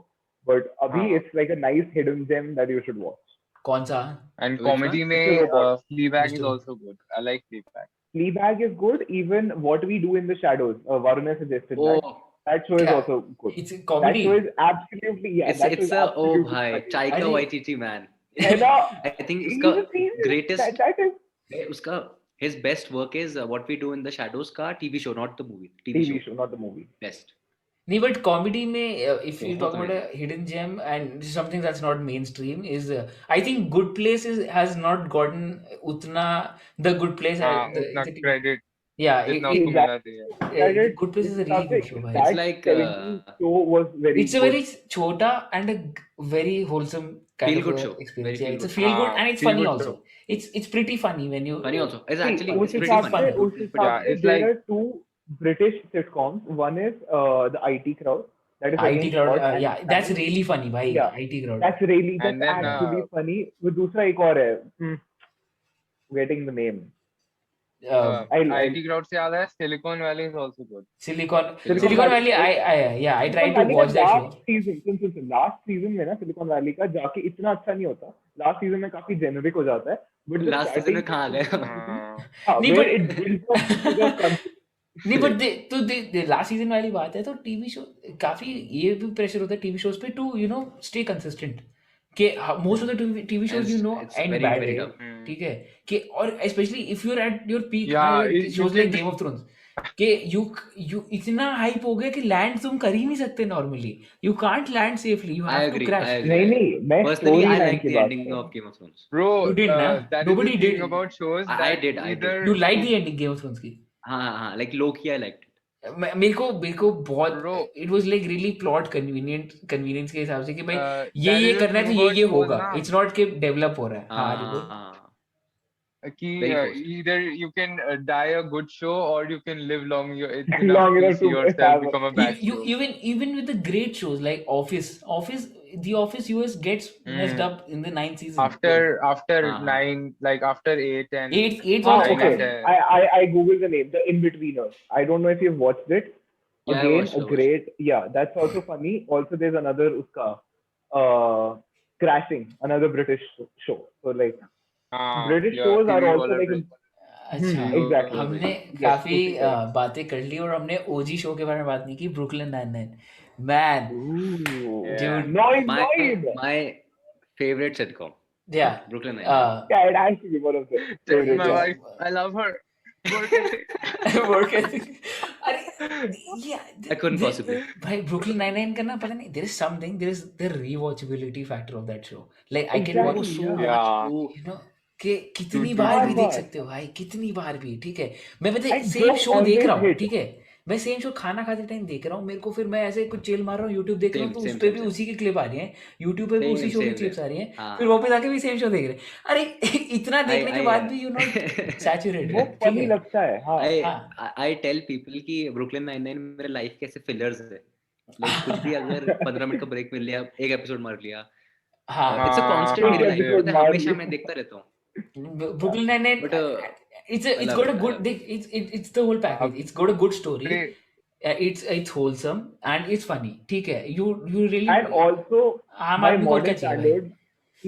S5: But अभी
S4: हाँ.
S5: it's like a nice hidden gem that you should watch.
S3: कौन सा?
S4: And
S2: Which
S4: comedy
S2: one?
S4: में
S5: Mr. Robot.
S4: Fleabag is
S3: Mr.
S4: also good. I like Fleabag.
S5: Fleabag is good. Even What We Do in the Shadows. Varun has suggested that.
S2: Oh,
S5: That show is
S3: क्या?
S5: also good.
S3: It's a
S5: That
S3: comedy.
S5: show is absolutely
S2: it's
S5: that show is
S2: a oh
S5: absolutely
S2: bhai,
S5: funny.
S2: Taika
S3: अरे
S2: Waititi man.
S5: है ना?
S2: I think
S5: He's
S2: उसका
S5: a genius.
S2: greatest
S5: That is
S2: उसका his best work is What We Do in the Shadows का TV show, not the movie.
S5: TV show, not the movie.
S2: Best.
S3: नहीं, but comedy में if you
S2: बहुत
S3: talk about a
S2: amazing.
S3: hidden gem and something that's not mainstream is I think Good Place has not gotten उतना the Good Place
S4: हाँ,
S3: the
S4: उतना credit
S3: yeah
S4: जितना
S5: it-
S4: उसको मिलना चाहिए.
S5: That is
S3: Good Place is a really good show, भाई.
S5: That
S2: It's like
S5: 70s show was very
S3: It's a
S5: good.
S3: very chota and a very wholesome kind
S2: Feel
S3: of
S2: good
S3: a
S2: show.
S3: experience.
S2: Very
S3: Yeah,
S2: feel
S3: it's a
S2: good.
S3: feel good
S4: हाँ,
S3: and it's
S4: feel
S3: funny
S4: good
S3: also.
S4: show.
S3: It's pretty funny when you
S2: Funny also. It's
S5: See,
S2: actually
S5: उस
S2: it's pretty
S5: हिसाब
S2: funny.
S5: से उस हिसाब
S4: Yeah,
S5: से
S4: it's
S5: there
S4: like-
S5: are two British sitcoms. One is the IT Crowd. That is
S3: IT
S5: again
S3: Crowd,
S5: short and
S3: yeah, that's
S5: funny.
S3: really funny, भाई.
S5: Yeah.
S3: IT Crowd.
S5: That's
S4: And then,
S5: actually funny. वो दूसरा एक और है. Getting the name.
S4: IT crowd से याद है Silicon Valley is also good.
S3: Silicon
S5: Silicon
S3: Valley, I tried to watch that show.
S5: Last season, soon last season में ना Silicon Valley का जाके इतना अच्छा नहीं होता. Last season में काफी generic हो जाता है. But the
S2: Last season में
S5: starting-
S2: कहाँ आ गए?
S4: हाँ,
S3: नहीं,
S5: where
S3: but-
S5: it builds up to the concept.
S3: नहीं, but the last season वाली बात है तो टीवी शो काफी ये भी प्रेशर होता है टीवी शोज पे टू स्टे कंसिस्टेंट कि most of the TV shows
S2: It's
S3: and
S2: very,
S3: bad
S2: very
S3: way,
S2: tough.
S3: ठीक है कि और especially if you are at your peak
S4: Yeah, you
S3: shows like
S4: can-
S3: Game of Thrones कि you इतना hype हो गया कि लैंड तुम कर ही नहीं सकते normally, you can't land safely, you
S2: I
S3: have to
S2: agree.
S3: Crash.
S2: I agree.
S5: नहीं मैं
S2: Personally, I
S5: storyline
S2: like
S5: की
S2: the
S5: बात
S2: ending
S5: कर रहा
S2: of
S5: हूँ.
S2: Game of Thrones.
S4: Bro,
S3: You did, na?
S4: that
S3: Nobody
S4: is the thing
S3: did.
S4: about shows
S2: I
S4: that
S2: did.
S4: either
S3: you like the ending game of thrones की?
S2: हाँ, like Loki, I liked it.
S3: मेरे को बहुत
S4: Bro.
S3: It was like really plot convenience के हिसाब से कि भाई
S4: that
S3: ये
S4: is the
S3: करना है तो
S4: thing
S3: ये
S4: about shows
S3: होगा,
S4: ना,
S3: इट्स नॉट कि डेवलप हो रहा है. हाँ जी बोल.
S2: हाँ.
S4: कि
S2: Very forced.
S4: either you can die a good show or you can live long
S5: Long
S4: enough to
S5: enough
S4: see
S5: to
S4: yourself
S5: have a-
S4: become a bad
S3: You
S4: show.
S3: even with the great shows like The Office US gets messed up in the 9th season.
S4: After
S2: हाँ.
S4: 9, like after 8 and
S3: Eight
S5: Ah,
S3: also
S4: Nine
S5: okay.
S4: and
S3: काफी.
S4: 10.
S5: I googled the name, The In-Betweeners. I don't know if you've watched it.
S2: Yeah, I
S5: Again,
S2: watched, I
S5: a
S2: watched.
S5: great, yeah, that's also funny. Also, there's another uska, Crashing, another British show. So like British
S4: yeah,
S5: shows are
S4: TV
S5: also
S4: वाला
S5: like
S4: British.
S3: अच्छा,
S5: exactly.
S3: हमने
S5: Yes,
S3: काफी
S5: totally right.
S3: बातें कर ली और हमने ओजी show के बारे में बात नहीं की. Brooklyn 99 man,
S5: Ooh.
S4: Yeah.
S3: dude.
S5: Noise.
S2: My favorite sitcom,
S3: Yeah.
S2: Brooklyn Nine-Nine.
S5: Yeah, it has to be one of the favorite.
S4: My
S5: Yeah.
S4: wife, I love her. Work ethic.
S3: Work ethic. अरे yeah,
S2: I couldn't possibly.
S3: भाई Brooklyn 99 का ना पता नहीं, there is something, there is the rewatchability factor of that show. Like I can watch
S5: Exactly,
S2: so
S5: yeah.
S2: much.
S3: you know कि कितनी
S4: Dude,
S3: बार भी
S5: बार-बार.
S3: देख सकते हो भाई, कितनी बार भी, ठीक है. मैं पता है
S5: And
S3: सेम
S5: don't
S3: शो देख
S5: always
S3: रहा हूँ,
S5: hit.
S3: ठीक है, मैं सेम शो खाना खाते टाइम देख रहा हूँ, मेरे को फिर मैं ऐसे कुछ चिल मार रहा हूँ, यूट्यूब देख रहा हूँ,
S2: Same,
S3: तो उस
S2: same,
S3: पे
S2: same,
S3: भी
S2: same.
S3: उसी की क्लिप आ रही है, यूट्यूब पे भी
S2: Same,
S3: उसी शो की
S2: same,
S3: क्लिप्स
S2: same.
S3: आ रही हैं,
S2: हाँ.
S3: फिर वापस आके भी सेम शो देख रहे हैं. अरे इतना देखने के बाद भी यू नॉट सैचुरेटेड,
S5: वो
S3: ठीक
S5: funny
S3: है.
S5: लगता है. हाँ.
S2: I tell people कि Brooklyn Nine-Nine मेरे लाइफ के ऐसे fillers है. Like कुछ भी अगर 15 मिनट का ब्रेक मिल लिया, एक एपिसोड मार लिया.
S3: हाँ.
S2: It's a constant
S4: हाँ,
S2: मेरी लाइफ
S5: episode
S2: में,
S5: मार
S2: हमेशा
S5: लिया.
S2: मैं देखता रहता हूँ.
S3: Brooklyn Nine-Nine,
S2: But,
S3: it's
S2: I love
S3: got a
S2: it, I
S3: good,
S2: love
S3: it's the whole package. It's got a good story.
S4: They-
S3: It's wholesome and it's funny. ठीक है. You really.
S5: And also,
S3: आम
S5: by
S3: आदमी को और क्या
S5: modern
S3: चाहिए भाई?
S5: standards,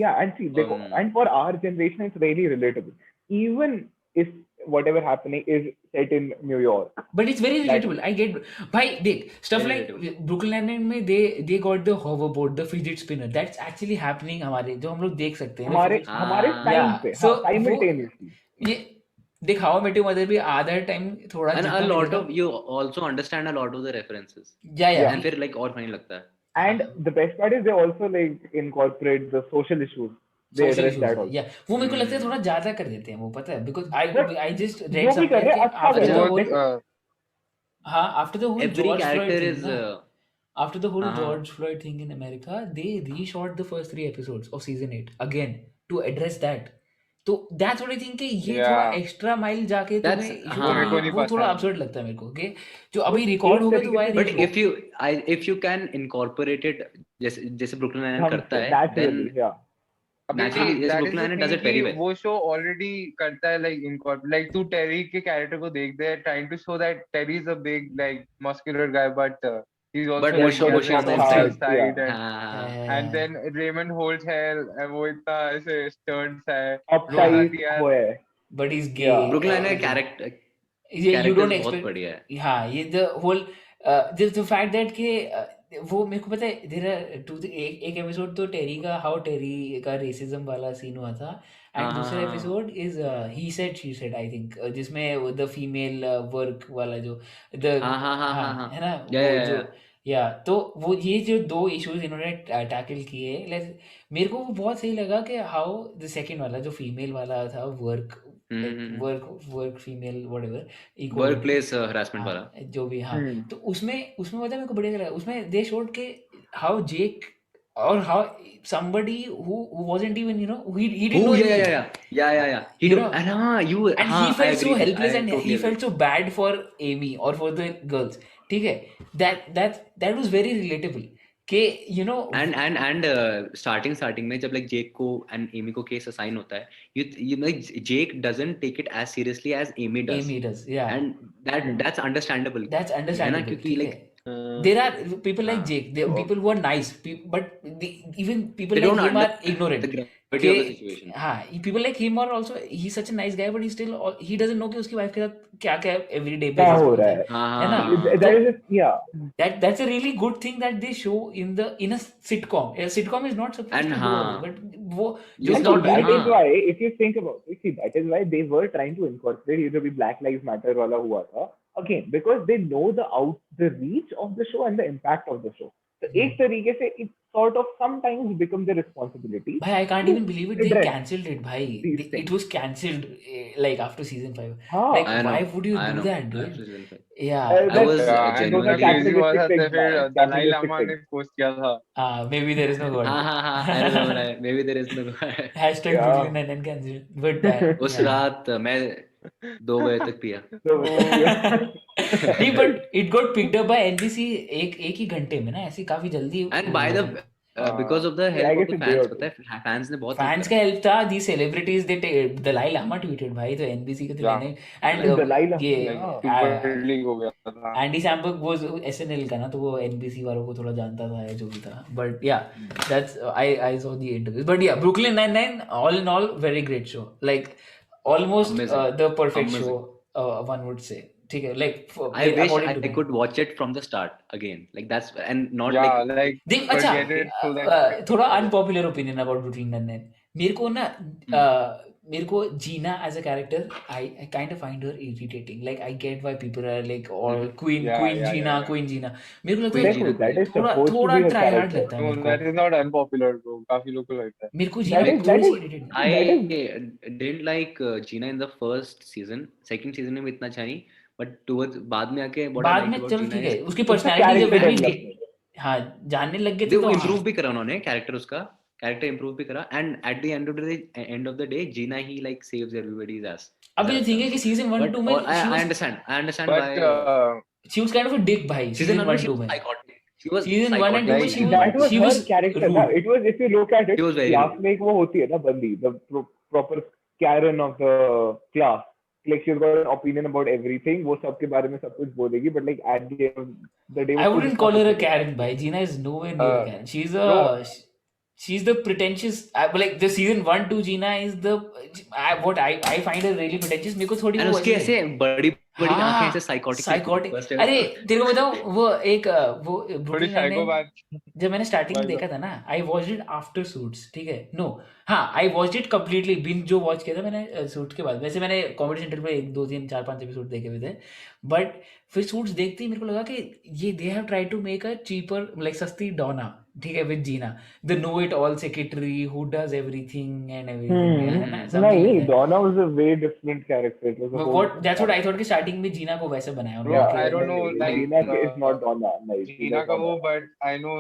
S5: yeah, and see, and for our generation, it's really relatable. Even if whatever happening is set in New York.
S3: But it's very relatable. I get. भाई देख stuff
S2: Very
S3: like Brooklyn Nine-Nine में they got the hoverboard, the fidget spinner. That's actually happening हमारे, जो हम लोग देख सकते हैं.
S5: हमारे time
S3: Yeah.
S5: पे,
S3: So,
S5: simultaneously.
S3: ये देख How I Met Your Mother भी आधा टाइम थोड़ा
S2: And
S3: जितना
S2: a
S3: भी
S2: lot
S3: देखा-
S2: of you also understand a lot of the references.
S3: yeah.
S2: And फिर like और funny लगता है.
S5: And the best part is they also like incorporate the social issues they
S3: social
S5: address
S3: issues
S5: that
S3: है
S5: also.
S3: या वो मेरे को लगता है थोड़ा ज्यादा कर देते हैं वो पता है because
S5: But
S3: I just read
S5: जो भी कर
S3: somewhere
S5: रहे
S3: कि
S5: हैं अच्छा कर
S3: after
S5: रहे
S3: the
S5: हैं
S3: whole
S5: देखो
S3: हाँ after the whole
S2: Every
S3: George Floyd
S2: character
S3: thing
S2: is
S3: ना after the whole
S2: हाँ
S3: George Floyd thing in America, they reshot the first 3 episodes of season 8 again to address that. तो that's what I think कि ये थोड़ा
S4: Yeah,
S3: extra mile जाके
S2: that's
S3: तुम्हें issue
S4: वो मेरे
S3: करनी
S4: को
S3: है
S4: नहीं
S3: वो थोड़ा
S4: पसंद।
S3: absurd लगता है मेरे को कि जो
S5: वो
S3: अभी रिकॉर्ड
S5: एक
S3: हो गया तो
S5: तरीके
S3: why
S5: से
S2: but
S3: reshoot?
S2: if you can incorporate it जैसे ब्रुकलिन नाइन
S5: ढंग
S2: करता
S5: से
S2: है then
S5: naturally, yeah.
S4: अभी
S2: naturally जैसे
S4: that is
S2: Brooklyn
S4: the
S2: nine does
S4: thing
S2: it
S4: कि
S2: very well
S4: वो शो ऑलरेडी करता है like तू टेरी के कैरेक्टर को देख दे trying to show that Terry is a big like muscular guy but he's
S2: but
S4: also like he
S2: वो
S4: has
S2: she
S4: a
S2: on the
S4: common
S2: inside
S4: sense side
S5: Yeah.
S4: and then Raymond Holt है वो इतना ऐसे stunts है
S5: Uptight
S4: रोजा
S5: वो है.
S3: but he's gay
S5: Yeah.
S2: Brooklyn nine
S3: is it?
S2: Character
S3: ये you
S2: कैरेक्टर
S3: don't
S2: बहुत
S3: expect
S2: बढ़िया है
S3: हाँ ये the whole the fact that कि वो मेरे को पता है there are एक एपिसोड तो टेरी का हाउ टेरी का रेसिज्म वाला सीन हुआ था एंड
S2: हाँ
S3: दूसरा
S2: हाँ
S3: episode is he said she said I think जिसमें द फीमेल वर्क वाला जो द
S2: हाँ हाँ हाँ
S3: हाँ
S2: हाँ
S3: है ना
S2: या
S3: वो
S2: या
S3: जो
S2: या
S3: या तो वो ये जो 2 इश्यूज इन्होंने टैकल किए मेरे को वो बहुत सही लगा कि हाउ द सेकंड वाला जो फीमेल वाला था work work female whatever
S2: work
S3: equality
S2: place harassment वाला
S3: हाँ जो भी हाँ
S5: Hmm.
S3: तो उसमें उसमें पता है मेरे को बढ़िया लगा उसमें दे शोड के हाउ जेक और how somebody who wasn't even he didn't know
S2: oh yeah
S3: anything
S2: yeah he
S3: you
S2: do
S3: know
S2: and हाँ you
S3: and
S2: हाँ
S3: he
S2: I
S3: felt so
S2: agree
S3: helpless
S2: I
S3: and
S2: totally
S3: he
S2: agree
S3: felt so bad for Amy or for the girls ठीक है that was very relatable कि
S2: and starting में जब like Jake को and Amy को case assign होता है you like Jake doesn't take it as seriously as Amy does
S3: Amy does yeah
S2: and
S5: Hmm.
S2: that's understandable
S3: that's
S2: है ना
S3: understandable
S2: क्योंकि
S3: ठीक
S2: like
S3: है there are people like
S2: हाँ
S3: Jake there are
S5: Oh.
S3: people who are nice but even people
S2: they
S3: like
S2: don't
S3: him are
S2: understand
S3: ignorant
S2: the gravity of the
S3: कि
S2: situation
S3: हाँ people like him are also he's such a nice guy but he still he doesn't know कि उसकी wife के साथ क्या क्या everyday
S5: क्या
S3: basis पे
S5: हो
S3: होता
S5: रहा
S3: है
S5: है?
S3: है ना
S2: हाँ
S3: तो
S5: That is just, yeah.
S3: that's a really good thing that they show in a sitcom a sitcom is not supposed
S2: and
S3: to do all
S2: हाँ
S3: this but वो
S2: it's
S3: जो
S5: And
S2: not
S5: that is
S2: हाँ
S5: why, if you think about it, see, that is why they were trying to incorporate ये जो भी Black Lives Matter वाला हुआ था, again, because they know the reach of the show and the impact of the show. तो एक तरीके से it sort of sometimes become the responsibility
S3: भाई I can't
S5: to
S3: even believe it they
S5: address
S3: cancelled it भाई
S5: these
S3: it
S5: things.
S3: was cancelled like after season 5
S5: हाँ,
S3: like
S2: I know
S3: why would you
S2: I
S3: do
S2: know
S3: that dude
S2: after season 5
S3: yeah
S2: I
S5: that
S2: was
S5: those are
S2: genuinely
S4: crazy हुआ
S5: capitalistic
S4: था
S5: things,
S4: फिर
S5: man.
S4: Dalai
S5: Capitalistic
S4: Lama ने
S5: things.
S4: Post किया था
S3: maybe there is no god
S2: हाँ I remember maybe there is no
S3: hashtag
S5: Yeah.
S3: Brooklyn Nine-Nine cancelled but
S2: उस
S3: yeah
S2: रात मैं 2 बजे तक पिया
S5: So, yeah.
S3: नहीं but it got picked up by NBC एक ही घंटे में ना ऐसी काफी जल्दी
S2: and
S3: वो
S2: by
S3: हुआ
S2: the
S3: था
S2: because of the
S5: I
S2: help of
S5: guess
S2: the
S5: a day or
S2: fans
S5: two.
S2: पता है fans ने बहुत help
S3: फैंस
S2: करा
S3: का हेल्प था दी सेलिब्रिटीज दे दलाई लामा ट्वीटेड भाई तो एनबीसी के तो
S4: Yeah.
S3: लेने
S5: And
S3: एंड
S5: Dalai Lama,
S3: ये
S4: like
S5: yeah.
S4: super league हो गया था
S3: एंडी सैम्बर्ग वो एसएनएल का ना तो वो एनबीसी वालों को थोड़ा जानता था या जो भी था but yeah that's I saw the interviews but yeah Brooklyn 99 all in all very great show like almost
S2: Amazing.
S3: The perfect show
S2: Amazing.
S3: One would say ठीक है like
S2: I wish
S3: according to
S2: I
S3: me
S2: could watch it from the start again like that's and not
S4: yeah
S2: like
S4: like
S3: देख अच्छा
S4: forget it so that
S3: थोड़ा unpopular opinion about Brooklyn 99 मेरे को ना मेरे को Gina as a character I kind of find her irritating like I get why people are like all queen
S4: yeah
S3: queen Gina मेरे को लगता
S2: Queen
S3: है
S2: Gina,
S5: That is
S3: थोड़ा
S5: supposed to
S3: थोड़ा
S5: be her
S3: try hard
S5: character.
S3: लगता है
S4: no
S3: मेरे
S4: that
S3: को
S4: is not unpopular bro काफी लोगों को लगता है
S3: मेरे को जीना
S5: That is
S3: थोड़ी सी
S5: that
S3: irritate
S2: I didn't like Gina in the first season second season में भी इतना अच्छा नहीं but towards बाद में आके what I
S3: बाद
S2: liked
S3: में
S2: about
S3: चलो
S2: Gina
S3: ठीक है
S2: is
S3: उसकी
S5: उसका
S3: पर्सनालिटी जब
S5: character
S3: भी
S5: development.
S3: हाँ जानने लग गए थे
S2: देखो
S3: तो
S2: इम्प्रूव
S3: हाँ
S2: भी करा उन्होंने कैरेक्टर उसका कैरेक्टर इम्प्रूव भी करा and at the end of the day Gina ही लाइक सेव्स एवरीबॉडीज एस
S3: अभी थिंग है कि सीजन 1
S2: but
S3: 2 में
S2: I understand
S4: but
S2: why
S3: she was kind of a dick भाई
S2: season
S3: सीजन
S2: 1
S3: 1
S2: she
S3: 2
S2: was
S3: में
S2: psychotic she was
S3: season 1 and 2 में
S2: psychotic
S3: she
S2: season
S3: was
S2: one.
S5: that was
S3: she
S5: her
S3: was
S5: character ना.
S3: rude
S5: It was, if you look at it,
S2: She was very
S5: class
S2: rude.
S5: में एक वो होती है ना बंदी, the proper Karen of the class. Like she's got an opinion about everything. वो सबके बारे में सब कुछ बोलेगी, but like at the end of the day,
S3: I
S5: वो
S3: wouldn't
S5: खुद
S3: call her a
S5: इतना
S3: Karen भाई Gina is nowhere near a Karen
S4: no
S3: she's the pretentious like the season 1 2 Gina is the what I find her really pretentious मेरे को थोड़ी
S2: and
S3: वो
S2: उसकी
S3: ऐसे
S2: ऐसे बड़ी बड़ी
S3: हाँ
S2: आंखें ऐसे psychotic
S3: साइकोटिक
S2: first
S3: अरे
S2: episode
S3: तेरे को बताऊँ वो एक वो
S4: थोड़ी
S3: ब्रुकलिन नाइन
S4: psychopath
S3: जब मैंने स्टार्टिंग में
S4: वाला
S3: देखा था ना I watch it after suits ठीक है नो हाँ आई वॉच इट कम्प्लीटली बिन जो वॉच किया था मैंने सूट के बाद वैसे मैंने कॉमेडी सेंटर पे 1 2 3 4 5 एपिसोड देखे हुए थे बट फिर सूट्स देखते ही मेरे को लगा कि ये they have try to make a cheaper like सस्ती डोना, ठीक है, with Gina the no it all secretary who does everything and everything, है ना,
S5: No,
S3: something like
S5: no, Donna was a way different character. It was a
S3: that.
S5: whole
S3: what
S5: different
S3: that's what I
S5: character.
S3: Thought कि starting में जीना को वैसे बनाया
S4: Bro,
S3: उन्होंने
S4: I
S3: कि
S4: don't know,
S5: नहीं,
S4: like
S5: Gina is not Donna. नहीं,
S4: Gina
S5: Gina is
S4: का
S5: not
S4: वो,
S5: Donna.
S4: but I know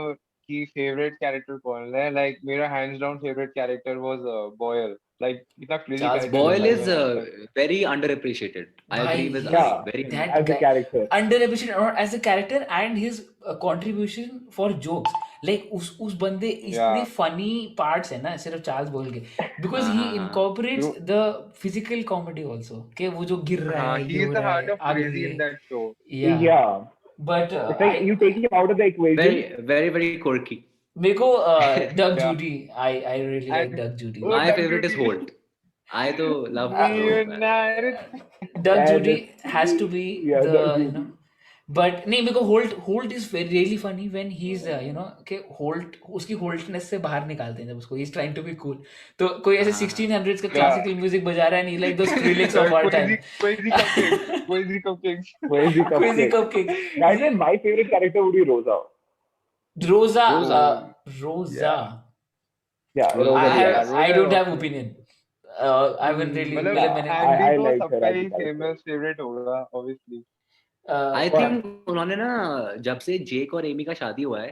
S4: कि favorite character कौन है. Like मेरा hands down favorite character was Boyle. Like इतना crazy
S3: Charles
S4: character
S2: Boyle
S4: था
S2: is
S4: ये. Like,
S2: very underappreciated. I
S3: भाई
S2: agree with
S3: he's
S2: Abhi.
S5: Yeah,
S2: Very
S3: that
S5: as a
S3: guy
S5: character.
S3: underappreciated not as a character and his contribution for jokes, like उस बंदे इतने
S4: yeah.
S3: funny parts है ना सिर्फ Charles बोल के, because he
S2: हाँ
S3: incorporates
S4: You,
S3: the physical comedy also, कि वो जो गिर रहा है, ये
S4: he's
S3: हो
S4: the
S3: रहा
S4: heart
S3: है,
S4: of
S3: आग
S4: crazy
S3: लगी
S4: in
S3: है,
S4: that show.
S3: yeah,
S5: Yeah.
S3: but
S5: It's like you take him out of the equation.
S2: very quirky.
S3: मेरे को Doug
S4: Yeah.
S3: Judy, I really like
S4: And
S3: Doug Judy.
S4: oh,
S2: My
S4: Doug
S2: favorite is
S4: Judy.
S2: Holt. I तो love Holt.
S4: Reunited.
S3: Doug
S5: And
S3: Judy has to be
S5: yeah,
S3: the,
S5: Doug
S3: you know,
S5: Judy.
S3: but नहीं मेरे को Holt is very really funny when he's you know कि Holt उसकी Holtness से बाहर निकालते हैं जब उसको he's trying to be cool, तो कोई ऐसे 1600s का
S4: Yeah.
S3: classical music बजा रहा है and he like those Skrillex of our time.
S4: Crazy cupcakes. Crazy cupcakes.
S5: Crazy
S3: Crazy
S5: cupcake.
S3: Cupcakes.
S5: By the way, my favorite character would be Rosa.
S3: Rosa.
S2: Rosa.
S3: Rosa.
S5: Yeah,
S2: Rosa.
S5: Rosa.
S3: I
S5: yeah.
S3: have I don't have opinion. I haven't really
S4: मतलब
S3: मतलब मैंने
S4: Andy
S5: I
S4: तो
S5: like her
S4: सबका
S5: as a
S4: he
S5: character.
S4: famous favorite होगा obviously.
S2: I
S3: but-
S2: think उन्होंने ना जब से जेक और एमी का शादी हुआ है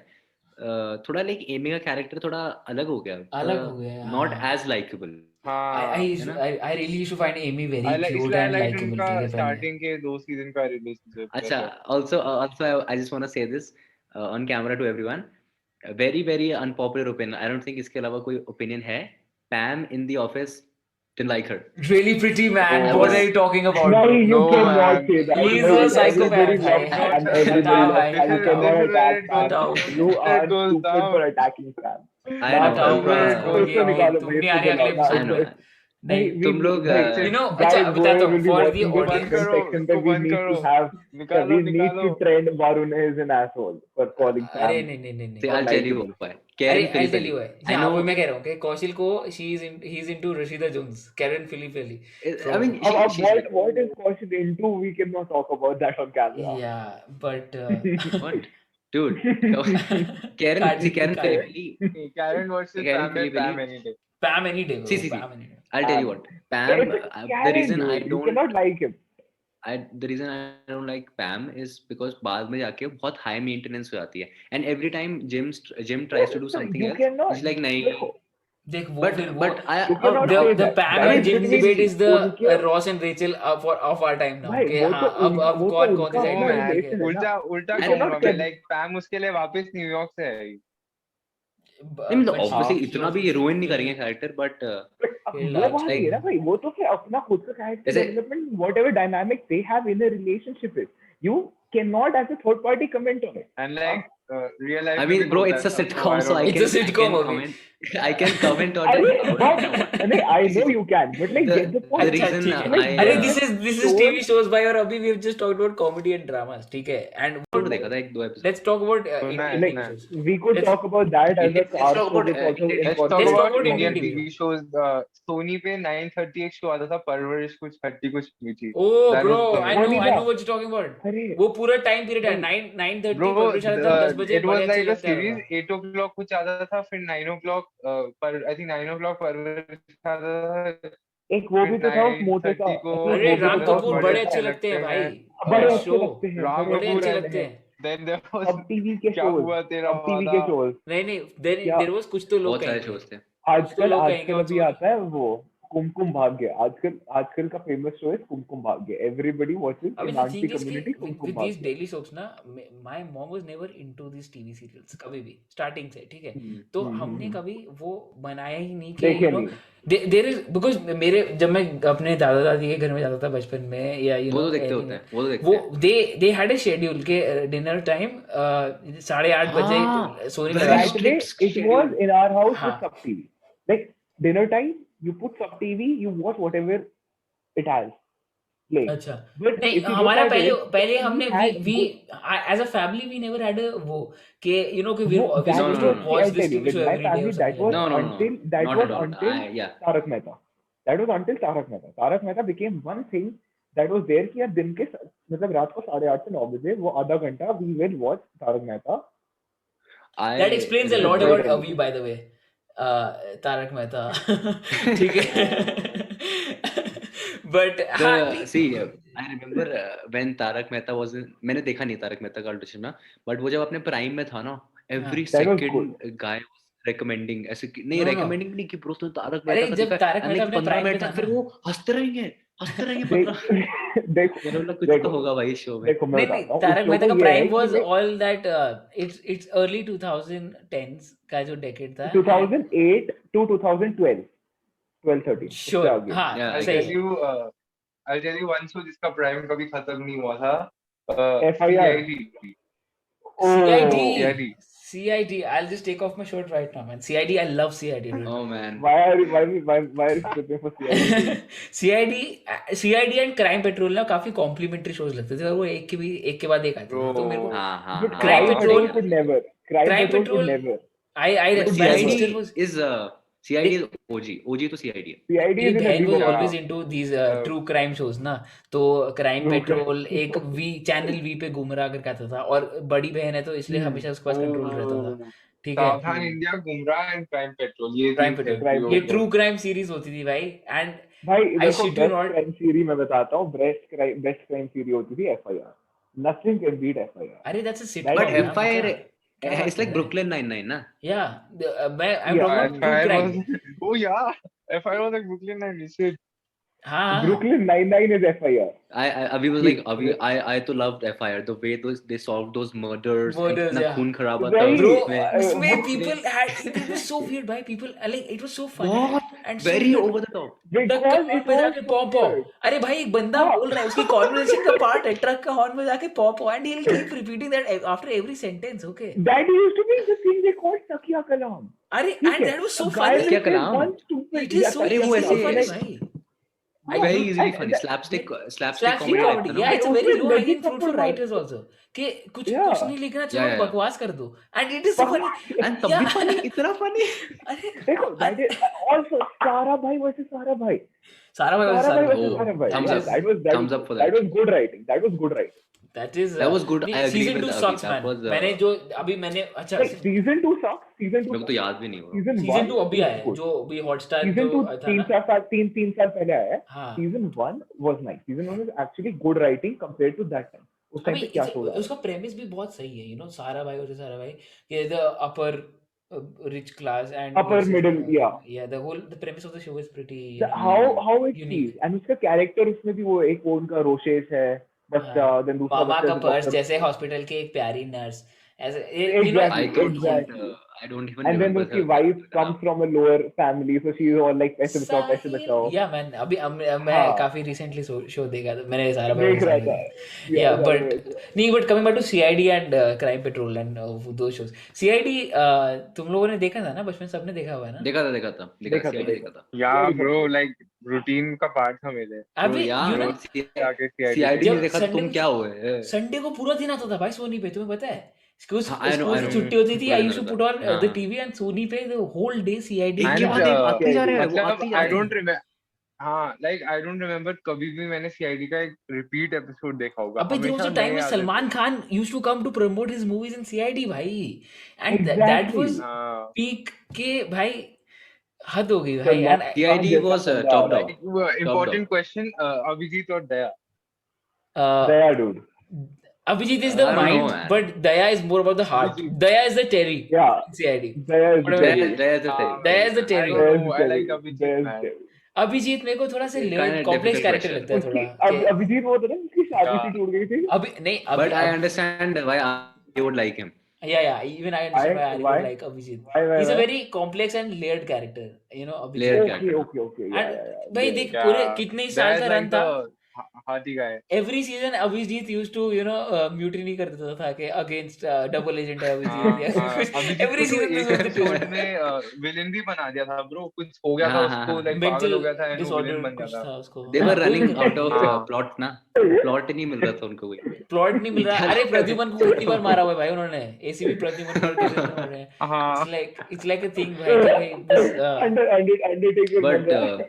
S2: थोड़ा लाइक एमी का कैरेक्टर थोड़ा अलग हो गया.
S3: अलग हो गया,
S2: Not
S3: हाँ.
S2: as likable.
S4: हाँ.
S3: I really used to find Amy very
S4: I like
S3: cute
S4: इसलिए I
S3: and
S4: liked
S3: likable,
S4: उनका
S3: ठीक है, पहले.
S4: starting के 2 season का relationship.
S2: अच्छा, also I just want to say this on camera to everyone. A very unpopular opinion. I don't think इसके अलावा कोई opinion है. Pam in the office didn't like her.
S3: Really pretty man.
S2: Oh,
S3: What
S2: yes.
S3: are you talking about?
S5: No,
S3: bro?
S5: you
S4: No,
S5: cannot
S4: man.
S5: say that.
S3: He's
S5: No,
S3: a psychopath,
S5: everybody
S3: bhai.
S5: loves Sam.
S3: Hata
S5: Everybody loves
S3: bhai.
S5: Sam. You
S3: Hata
S5: cannot attack Sam.
S3: Hata
S5: You are
S4: That goes
S5: stupid
S4: down.
S5: for attacking Sam.
S2: I
S5: Now,
S2: know.
S3: हटाओ
S2: bro.
S3: बस,
S5: इसको
S3: हो गया,
S5: निकालो,
S3: तुम नहीं
S5: इसको
S3: आ रहे अगले
S5: निकालो.
S2: I
S3: episode
S2: know.
S3: में. नहीं,
S2: तुम लोग
S3: you know,
S5: guys,
S3: अच्छा बताता
S5: whoever
S3: हूँ
S5: will be
S3: for the
S5: watching this
S3: audience.
S4: करो,
S5: section that
S4: इसको
S5: we
S4: बंद
S5: need to
S4: करो.
S5: have,
S4: निकालो,
S5: we need to
S4: निकालो.
S5: trend Varun is an asshole for calling Sam.
S3: अरे नहीं.
S2: See, I'll tell you why.
S3: अरे
S2: Karen
S3: I'll tell you
S2: Filippelli.
S3: why.
S2: I
S3: हाँ,
S2: know.
S3: वो मैं कह रहा हूँ कि कौशिल को he's into Rashida Jones, Karen Filippelli.
S2: I mean,
S5: What is Kaushik into? We cannot talk about that on camera.
S3: Yeah, but
S2: what? Dude, Karen
S3: Kaji,
S2: Filippelli.
S4: Karen versus
S2: Karen
S4: Pam by
S2: Filippelli.
S4: Pam any day.
S3: Pam any day, bro.
S2: See.
S3: Pam any day.
S2: I'll tell you what. Pam.
S5: It's
S2: The reason
S5: Karen,
S2: I
S5: dude. You
S2: don't.
S5: cannot like him.
S2: The reason I don't like Pam is because बाद में जाके बहुत high maintenance हो जाती है, and every time Jim tries to do something
S5: You
S2: else,
S5: cannot.
S2: he's like नहीं.
S3: देख वो
S2: But
S3: फिर वो
S2: but I
S5: You cannot
S3: the
S5: say
S3: the
S5: that.
S3: Pam
S5: That
S3: and
S5: is
S3: Jim
S5: between
S3: debate is the
S5: उनके-
S3: Ross and Rachel of our time now.
S5: भाई,
S3: कि
S5: वो तो
S3: हाँ अब
S5: वो तो
S3: कौन
S5: उनका
S3: सी साइड
S4: Oh
S3: में
S5: अपना
S3: है,
S5: relation
S3: ठीक
S5: है.
S4: उल्टा उल्टा
S3: I
S4: कहूंगा
S5: cannot
S4: मैं,
S5: say-
S4: like Pam उसके लिए वापस न्यूयॉर्क से आएगी.
S2: नहीं मतलब
S3: but
S2: obviously
S3: she
S2: इतना
S3: also
S2: भी ruin नहीं
S3: still-
S2: करेंगे character, but
S5: अब
S3: He'll
S5: वो
S3: large
S5: बात नहीं है ना भाई, वो तो फिर अपना खुद का character
S2: जैसे-
S5: development, whatever dynamic they have in a relationship is, you cannot as a third party comment on it.
S4: And like real life.
S2: I
S4: में
S2: mean
S4: भी
S2: bro,
S4: होता
S2: it's a
S4: है सब,
S2: sitcom, so I
S3: It's
S2: can
S3: a sitcom,
S2: I can
S3: Abhi.
S2: comment. I can comment on
S5: अरे
S2: it.
S5: but नहीं, I know you can, but like
S2: The-
S5: get the
S2: the
S5: point.
S2: reason
S3: अच्छा, ठीक है.
S2: I-
S3: अरे this is
S5: shows-
S3: TV shows by, और अभी we've just talked about comedy and dramas, ठीक है, and
S2: Episode देखा था 1-2 episode.
S3: let's talk about
S4: So
S3: Indian
S4: nice,
S3: TV
S4: nice.
S3: shows.
S5: We could
S3: Let's-
S5: talk about that as a
S2: let's
S5: car
S2: talk
S5: show
S2: about,
S5: which also
S2: Indian-
S4: Let's talk
S3: Let's talk
S4: about
S3: about
S4: Indian
S3: Indian
S4: TV shows. Sony पे 9:30 एक show आता था, परवरिश कुछ खट्टी कुछ मीठी.
S3: Oh
S4: That
S3: bro,
S4: was the-
S3: I know
S5: Only that.
S3: what you're talking about.
S5: अरे
S3: वो पूरा टाइम पीरियड है 9:30
S4: Bro,
S3: परवरिश आता था 10 बजे
S4: it was
S3: बड़े अच्छे
S4: like a
S3: लगते हैं.
S4: series. 8 o'clock कुछ आता था, फिर 9 o'clock पर I think 9 o'clock परवरिश आता था.
S5: एक वो भी तो था उस मोटे सा,
S4: 9:30 को
S3: अरे
S5: वो भी
S3: राम
S5: तो था,
S3: कपूर बड़े अच्छे लगते हैं भाई.
S5: बड़े
S3: That
S5: अच्छे
S3: show,
S5: लगते हैं,
S4: राम
S3: बड़े
S4: कपूर
S3: अच्छे
S4: and-
S3: लगते हैं.
S4: Then there was
S5: अब टीवी के
S4: क्या
S5: shows,
S4: हुआ तेरा
S5: अब टीवी के
S4: वादा.
S5: shows.
S3: नहीं
S5: क्या?
S3: there was कुछ तो लोग
S2: बहुत सारे
S3: कहेंगे.
S2: shows थे.
S5: आजकल
S3: लोग कहेंगे
S5: आजकल अभी
S3: also-
S5: आता है वो कुमकुम भाग्य. आजकल का फेमस शो है Kumkum Bhagya. Everybody watches
S3: I mean,
S5: in
S3: the
S5: aunty
S3: thing is
S5: community
S3: कि
S5: कुमकुम
S3: with these
S5: भाग्य.
S3: daily soaps ना, my mom was never into these TV serials कभी भी starting से, ठीक है. तो हमने कभी वो बनाया ही नहीं कि
S5: देखे
S3: you know,
S5: नहीं.
S3: there is because मेरे जब मैं अपने दादा दादी के घर में जाता था बचपन में या you
S2: वो
S3: know
S2: तो देखते
S3: any-
S2: होते हैं, वो तो देखते
S3: वो
S2: हैं.
S3: they had a schedule के dinner time 8:30 बजे
S2: हाँ,
S3: सोनी
S2: very
S3: लगा.
S5: That way,
S2: strict
S5: it was in our house
S3: हाँ.
S5: with sub TV. Like dinner time, you put sub TV, you watch whatever it has. Play.
S3: अच्छा
S5: But
S3: नहीं
S5: if you look
S3: हमारा
S5: at it,
S3: पहले हमने
S5: had
S3: we as a family we never had a वो कि you know कि we
S5: No,
S3: we're
S5: that
S3: supposed
S2: no,
S3: to
S2: no.
S3: watch
S5: I'll
S3: this
S5: tell you,
S3: TV show
S5: with my
S3: every day
S5: family,
S3: or
S5: that
S3: something
S5: was
S3: like
S2: No,
S5: until
S2: not
S5: that
S2: at
S5: was
S2: all.
S5: until
S2: Yeah.
S5: Tarak Mehta. That was until Tarak Mehta. Tarak Mehta became one thing that was there कि यार दिन के मतलब रात को 8:30 से 9 बजे वो आधा घंटा we will watch Tarak Mehta.
S3: That explains a lot
S5: remember-
S3: about Avi, by the way. Tarak Mehta. ठीक है. But हाँ,
S2: See, I remember when Tarak Mehta was in, मैंने देखा नहीं तारक मेहता का उल्टा चश्मा, but वो जब अपने प्राइम में था ना, every
S5: That was
S2: second guy was recommending, ऐसे नहीं
S3: No, no.
S2: recommending नहीं कि bro तुम तारक
S3: अरे
S2: मेहता का
S3: जब
S2: देखा,
S3: तारक
S2: and
S3: मेहता
S2: like
S3: अपने
S2: 15
S3: प्राइम पे
S2: मिनट
S3: था
S2: तक फिर
S3: ना,
S2: वो हंसते रहेंगे 15
S5: देखो
S2: मैंने बोला कुछ तो
S5: देखो
S2: होगा भाई शो में.
S5: देखो मैं
S3: नहीं
S5: बताता हूँ
S3: तारक
S5: उस show
S3: मेहता
S5: को
S3: का
S5: ये है
S3: प्राइम
S5: कि
S3: वाज
S5: मैं
S3: all that it's early 2010s का जो डेकेड था.
S5: 2008 to 2012 12-13 उससे
S3: Sure.
S5: आगे
S3: हाँ,
S2: Yeah,
S4: I'll
S3: सही
S4: tell
S3: है.
S4: you, I'll tell you one show जिसका प्राइम कभी खत्म नहीं हुआ था.
S5: FIR.
S4: CID.
S3: CID. CID. I'll just take off my shirt right now, man. CID. I love CID. Dude.
S2: Oh man.
S5: Why are you tripping for CID?
S3: CID and Crime Patrol ना काफी complementary shows लगते थे और वो एक के बाद एक आते थे. तो मेरे को
S2: हाँ
S5: But
S2: हाँ
S3: Crime
S5: Crime
S3: Patrol-
S5: Patrol could never. Crime
S3: Crime
S5: Patrol
S3: Patrol-
S5: could never.
S3: I
S2: But
S3: my sister
S2: CID
S3: was
S2: is CID is OG तो CID है.
S5: CID
S3: मेरी
S5: is in
S3: बहन was
S5: every
S3: always into these true crime shows ना. तो crime
S5: True
S3: petrol
S5: crime.
S3: एक channel V पे गुमराह करके आता था और बड़ी बहन है तो इसलिए हमेशा उसके पास कंट्रोल रहता था. ठीक है.
S4: सावधान इंडिया, गुमराह एंड क्राइम पेट्रोल, ये
S3: क्राइम
S4: तीन
S3: पेट्रोल
S5: Crime
S3: ये
S5: Patrol.
S3: ट्रू क्राइम सीरीज होती थी भाई. एंड
S5: भाई
S3: I
S5: देखो
S3: shit you
S5: best
S3: not.
S5: Crime series मैं बताता हूँ. बेस्ट क्राइम सीरीज होती थी FIR. Nothing can beat FIR.
S3: अरे that's a
S5: But
S3: sitcom
S2: But
S3: ना,
S2: FIR
S3: मतलब, क्या
S2: it's
S3: बात
S2: like
S3: है?
S2: Brooklyn Nine-Nine ना.
S3: Yeah, I'm
S5: Yeah,
S3: talking about true
S4: FIR
S3: crime.
S4: was, oh yeah, FIR was like Brooklyn Nine-Nine.
S3: हाँ.
S5: Brooklyn Nine-Nine is FIR.
S2: Avi was like I तो loved FIR, the way they solved those murders,
S3: Murders,
S2: इतना
S3: yeah.
S2: खून खराबा था
S5: Very-
S3: Bro,
S2: उसमें.
S3: उसमें people had it was so weird भाई. People like it was so funny
S2: बहुत
S3: and so
S2: very
S3: weird.
S2: over the top.
S3: Truck का
S5: Because
S3: horn
S5: it
S3: पे
S5: was
S3: जाके पॉ पॉ.
S5: weird.
S3: अरे भाई एक बंदा
S5: हाँ.
S3: बोल रहा है उसकी कॉन्वर्सेशन का पार्ट है ट्रक का हॉर्न में जाके पॉ पॉ and he'll keep repeating that after every sentence. Okay.
S5: That used to be the thing they called Takia Kalam.
S3: अरे
S5: ठीक
S3: and
S5: है?
S3: that was so
S5: A guy
S3: funny.
S5: will
S2: Takia
S5: say
S2: Kalam?
S5: one stupid-
S3: It is
S5: Yeah,
S3: so
S2: अरे वो
S3: easily
S2: ऐसे-
S3: funny
S5: like-
S3: भाई.
S5: हाँ,
S2: Very
S5: and
S2: easily funny.
S3: Slapstick
S2: Slapstick
S3: Slapstick
S2: comedy
S3: comedy.
S2: लगता है
S3: Yeah,
S2: ना.
S3: it's a very
S5: उसमें
S3: low hanging
S5: legit
S3: fruit for
S5: सबको
S3: writers also. कि कुछ
S5: Yeah.
S3: कुछ नहीं लिखना चलो
S2: Yeah.
S3: बकवास कर दो. And it is so funny.
S2: And तब भी
S3: Yeah.
S2: funny, इतना funny.
S3: अरे
S5: देखो that is also Sara Bhai versus Sara Bhai.
S3: सारा भाई
S5: Sara Bhai
S3: सारा
S5: versus
S2: Oh,
S5: Sara Bhai.
S2: thumbs
S5: Yeah,
S2: up.
S5: Thumbs
S2: up for that.
S5: That was good writing. That was good writing.
S3: That is
S2: That was good.
S3: नहीं,
S2: I agree
S3: season
S2: with
S3: 2
S2: Avi.
S3: sucks
S2: That
S3: man.
S2: was,
S3: मैंने जो अभी मैंने अच्छा
S5: Like season 2 sucks. Season 2
S2: मेरे को तो याद भी नहीं हुआ.
S3: season 2 अभी आया है जो अभी हॉटस्टार
S5: Season 2
S3: जो था ना.
S5: 3 साल पहले आया है.
S3: हाँ.
S5: Season 1 was nice. Season 1 was actually good writing compared to that time. उस टाइम
S3: अभी
S5: पे क्या शो रहा
S3: उसका प्रेमिस भी बहुत सही है. सारा भाई और सारा भाई कि the upper rich class and
S5: Upper
S3: versus
S5: middle,
S3: the-
S5: yeah.
S3: Yeah, the premise of the show is pretty
S5: how it
S3: unique.
S5: feels. And उसका कैरेक्टर उसमें भी वो एक वो उनका रोशेश है. बस
S3: हाँ.
S5: then दूसरा
S3: बाबा
S5: बच्चा
S3: का
S5: जो
S3: पर्स
S5: doctor-
S3: जैसे हॉस्पिटल के एक प्यारी नर्स ऐसे
S5: Exactly.
S2: I don't even
S5: And then
S2: remember
S5: उसकी
S2: her
S5: wife
S2: character.
S5: comes from a lower family, so she is all like पैसे बचाओ.
S3: या मैन अभी मैं
S5: हाँ.
S3: काफी रिसेंटली शो देखा था मैंने सारा
S5: देख रहा था.
S3: Yeah, but नहीं but coming back to CID and crime patrol and दो शोज. CID तुम लोगों ने देखा था ना बचपन सबने देखा हुआ है ना.
S2: देखा
S5: देखा
S2: CID
S5: था.
S2: देखा था.
S4: Yeah, bro, like routine का part था मेरे.
S3: अभी
S2: Bro, yeah,
S3: you know
S4: जाके CID
S2: CID
S3: जब
S2: नहीं देखा तो
S3: Sunday
S2: तुम
S3: को-
S2: क्या हुए?
S3: संडे को पूरा दिन आता था भाई सोनी पे तुम्हें पता है. स्कूल
S2: हाँ, I know,
S3: से
S2: I know.
S3: छुट्टी होती थी.
S2: पूरा
S3: I
S2: दिन
S3: used to
S2: होता
S3: put on
S2: था.
S3: the
S2: हाँ.
S3: TV and सोनी पे the whole day CID.
S2: एक के
S4: And,
S2: बाद एक आते जा रहे हैं, वो
S4: मतलब
S2: आते जा
S4: I
S2: रहे
S4: don't
S2: हैं.
S4: remember. हाँ, like I don't remember कभी भी मैंने CID का एक repeat episode देखा होगा.
S3: अबे there was a
S4: हमेशा
S3: time
S4: नए
S3: when
S4: आते थे.
S3: Salman Khan used to come to promote his movies in CID भाई. And that
S5: Exactly.
S3: was
S4: हाँ.
S3: peak के भाई हद हो गई भाई.
S5: Salman
S3: And
S2: CID was top dog.
S4: Important question. Abhijit और दया.
S5: Daya dude.
S3: Abhijit is the
S2: I don't know,
S3: mind,
S2: man.
S3: but Daya is more about the heart.
S4: Abhijit.
S3: Daya is the Terry.
S5: Yeah.
S3: in CID.
S5: Daya is
S3: Whatever
S5: Terry.
S3: it is.
S2: There is a thing.
S3: There is the
S4: I
S3: Terry.
S4: don't
S5: Daya is
S4: know. I
S5: Terry.
S4: like Abhijit,
S5: Daya is
S4: man.
S5: Terry.
S3: Abhijit मेरे को थोड़ा सा
S2: Kind
S3: layered
S2: of
S3: complex
S2: difficult
S3: character
S2: question.
S3: लगता है
S5: उसकी
S3: थोड़ा.
S5: अभिजीत वो था ना जिसकी शादी
S4: Yeah.
S5: सी टूट गई थी.
S3: अभी नहीं
S2: But I
S3: अभी
S2: understand why you would like him.
S3: yeah even I understand why I
S5: Why?
S3: would like Abhijit.
S5: Why?
S3: He's a very complex and layered character. Abhijit.
S2: Layered
S5: Okay,
S2: character.
S5: okay. Yeah,
S3: And
S5: yeah.
S3: भाई
S5: Yeah.
S3: देख
S4: Yeah.
S3: पूरे कितने ही साल
S4: That's
S3: का
S4: like
S3: run था.
S4: the हाथी guy.
S3: Every season Abhijit used to mutiny कर देता था कि against double agent है
S4: हाँ,
S3: Abhijit या
S4: हाँ.
S3: कुछ.
S4: अभिजीत
S3: Every
S4: को तो
S3: season this
S4: एक
S3: was the
S4: episode
S3: tone.
S4: में विलेन भी बना दिया था ब्रो. कुछ हो गया था
S2: हाँ,
S4: उसको,
S2: हाँ,
S4: like
S3: Mental
S4: पागल हो गया था and वो
S3: disorder
S4: विलेन बन
S3: कुछ
S4: गया था.
S3: था उसको.
S2: They were running
S3: कोई
S2: out of
S4: हाँ.
S2: plot ना. Plot नहीं मिल रहा था उनको कोई.
S3: प्लॉट नहीं मिल रहा. अरे प्रद्युमन को कितनी बार मारा हुआ है भाई उन्होंने. ACP प्रद्युमन को कितनी बार मारा है.
S4: हाँ.
S3: It's like a thing भाई.
S5: Undertaker
S2: But
S5: बन गया.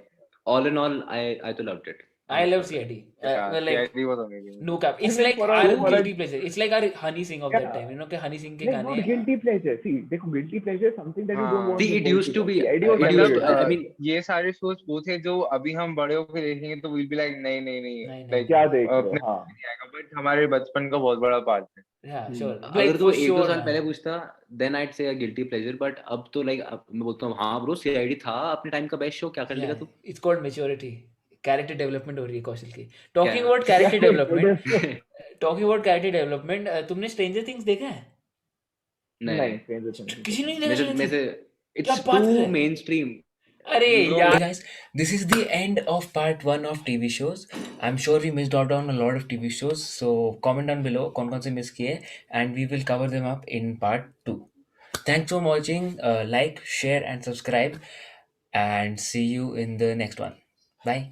S2: all in all, I तो loved it.
S3: I love CID.
S4: Yeah,
S3: Well, like
S4: CID was amazing.
S3: no cap. It's
S5: I mean,
S3: like
S5: for a-
S3: our
S5: for a-
S3: guilty pleasure. It's like our Honey Singh of that
S5: Yeah.
S3: time. You know, कि Honey Singh के
S5: Like
S3: गाने.
S5: not guilty pleasure. See, देखो guilty pleasure is something that you don't
S4: हाँ.
S5: want.
S2: See,
S5: to
S2: it
S5: go
S2: used to
S5: to.
S2: be-
S5: CID was
S2: it
S5: never
S2: used
S5: guilty
S2: to- I
S5: pleasure.
S2: mean-
S4: ये सारे shows वो थे जो अभी हम बड़े होकर देखेंगे तो we'll be like नहीं नहीं
S3: नहीं,
S4: नहीं
S3: नहीं।
S4: like
S5: क्या देख रहे
S4: अपने
S5: हो? हाँ.
S4: नहीं आएगा, but हमारे बचपन का बहुत बड़ा पार्ट है.
S3: Yeah, sure.
S2: अगर
S3: Like
S2: तो
S3: for
S2: एक दो
S3: sure,
S2: साल
S3: man.
S2: पहले पूछता देन आइड से गिल्टी प्लेजर, बट अब तो लाइक मैं बोलता हूँ हाँ ब्रो सीआईडी था अपने टाइम का बेस्ट शो, क्या कर लेगा
S3: Yeah,
S2: तू?
S3: it's called maturity. Character development हो रही है कौशल की. Talking
S2: क्या?
S3: about character
S5: Yeah,
S3: development.
S5: it is.
S3: Talking about character development. तुमने Stranger Things देखा है?
S5: नहीं, Stranger Things.
S3: किसी ने नहीं देखा Stranger
S2: में
S3: Things?
S2: से
S3: क्या
S2: इट्स
S3: बात
S2: टू
S3: है?
S2: Main stream.
S3: अरे
S2: Bro.
S3: यार guys, this is the end of part 1 of TV shows. I'm sure we missed out on a lot of TV shows, so comment down below कौन से miss किए, and we will cover them up in part 2. Thanks for watching. Like, share and subscribe, and see you in the next one. Bye.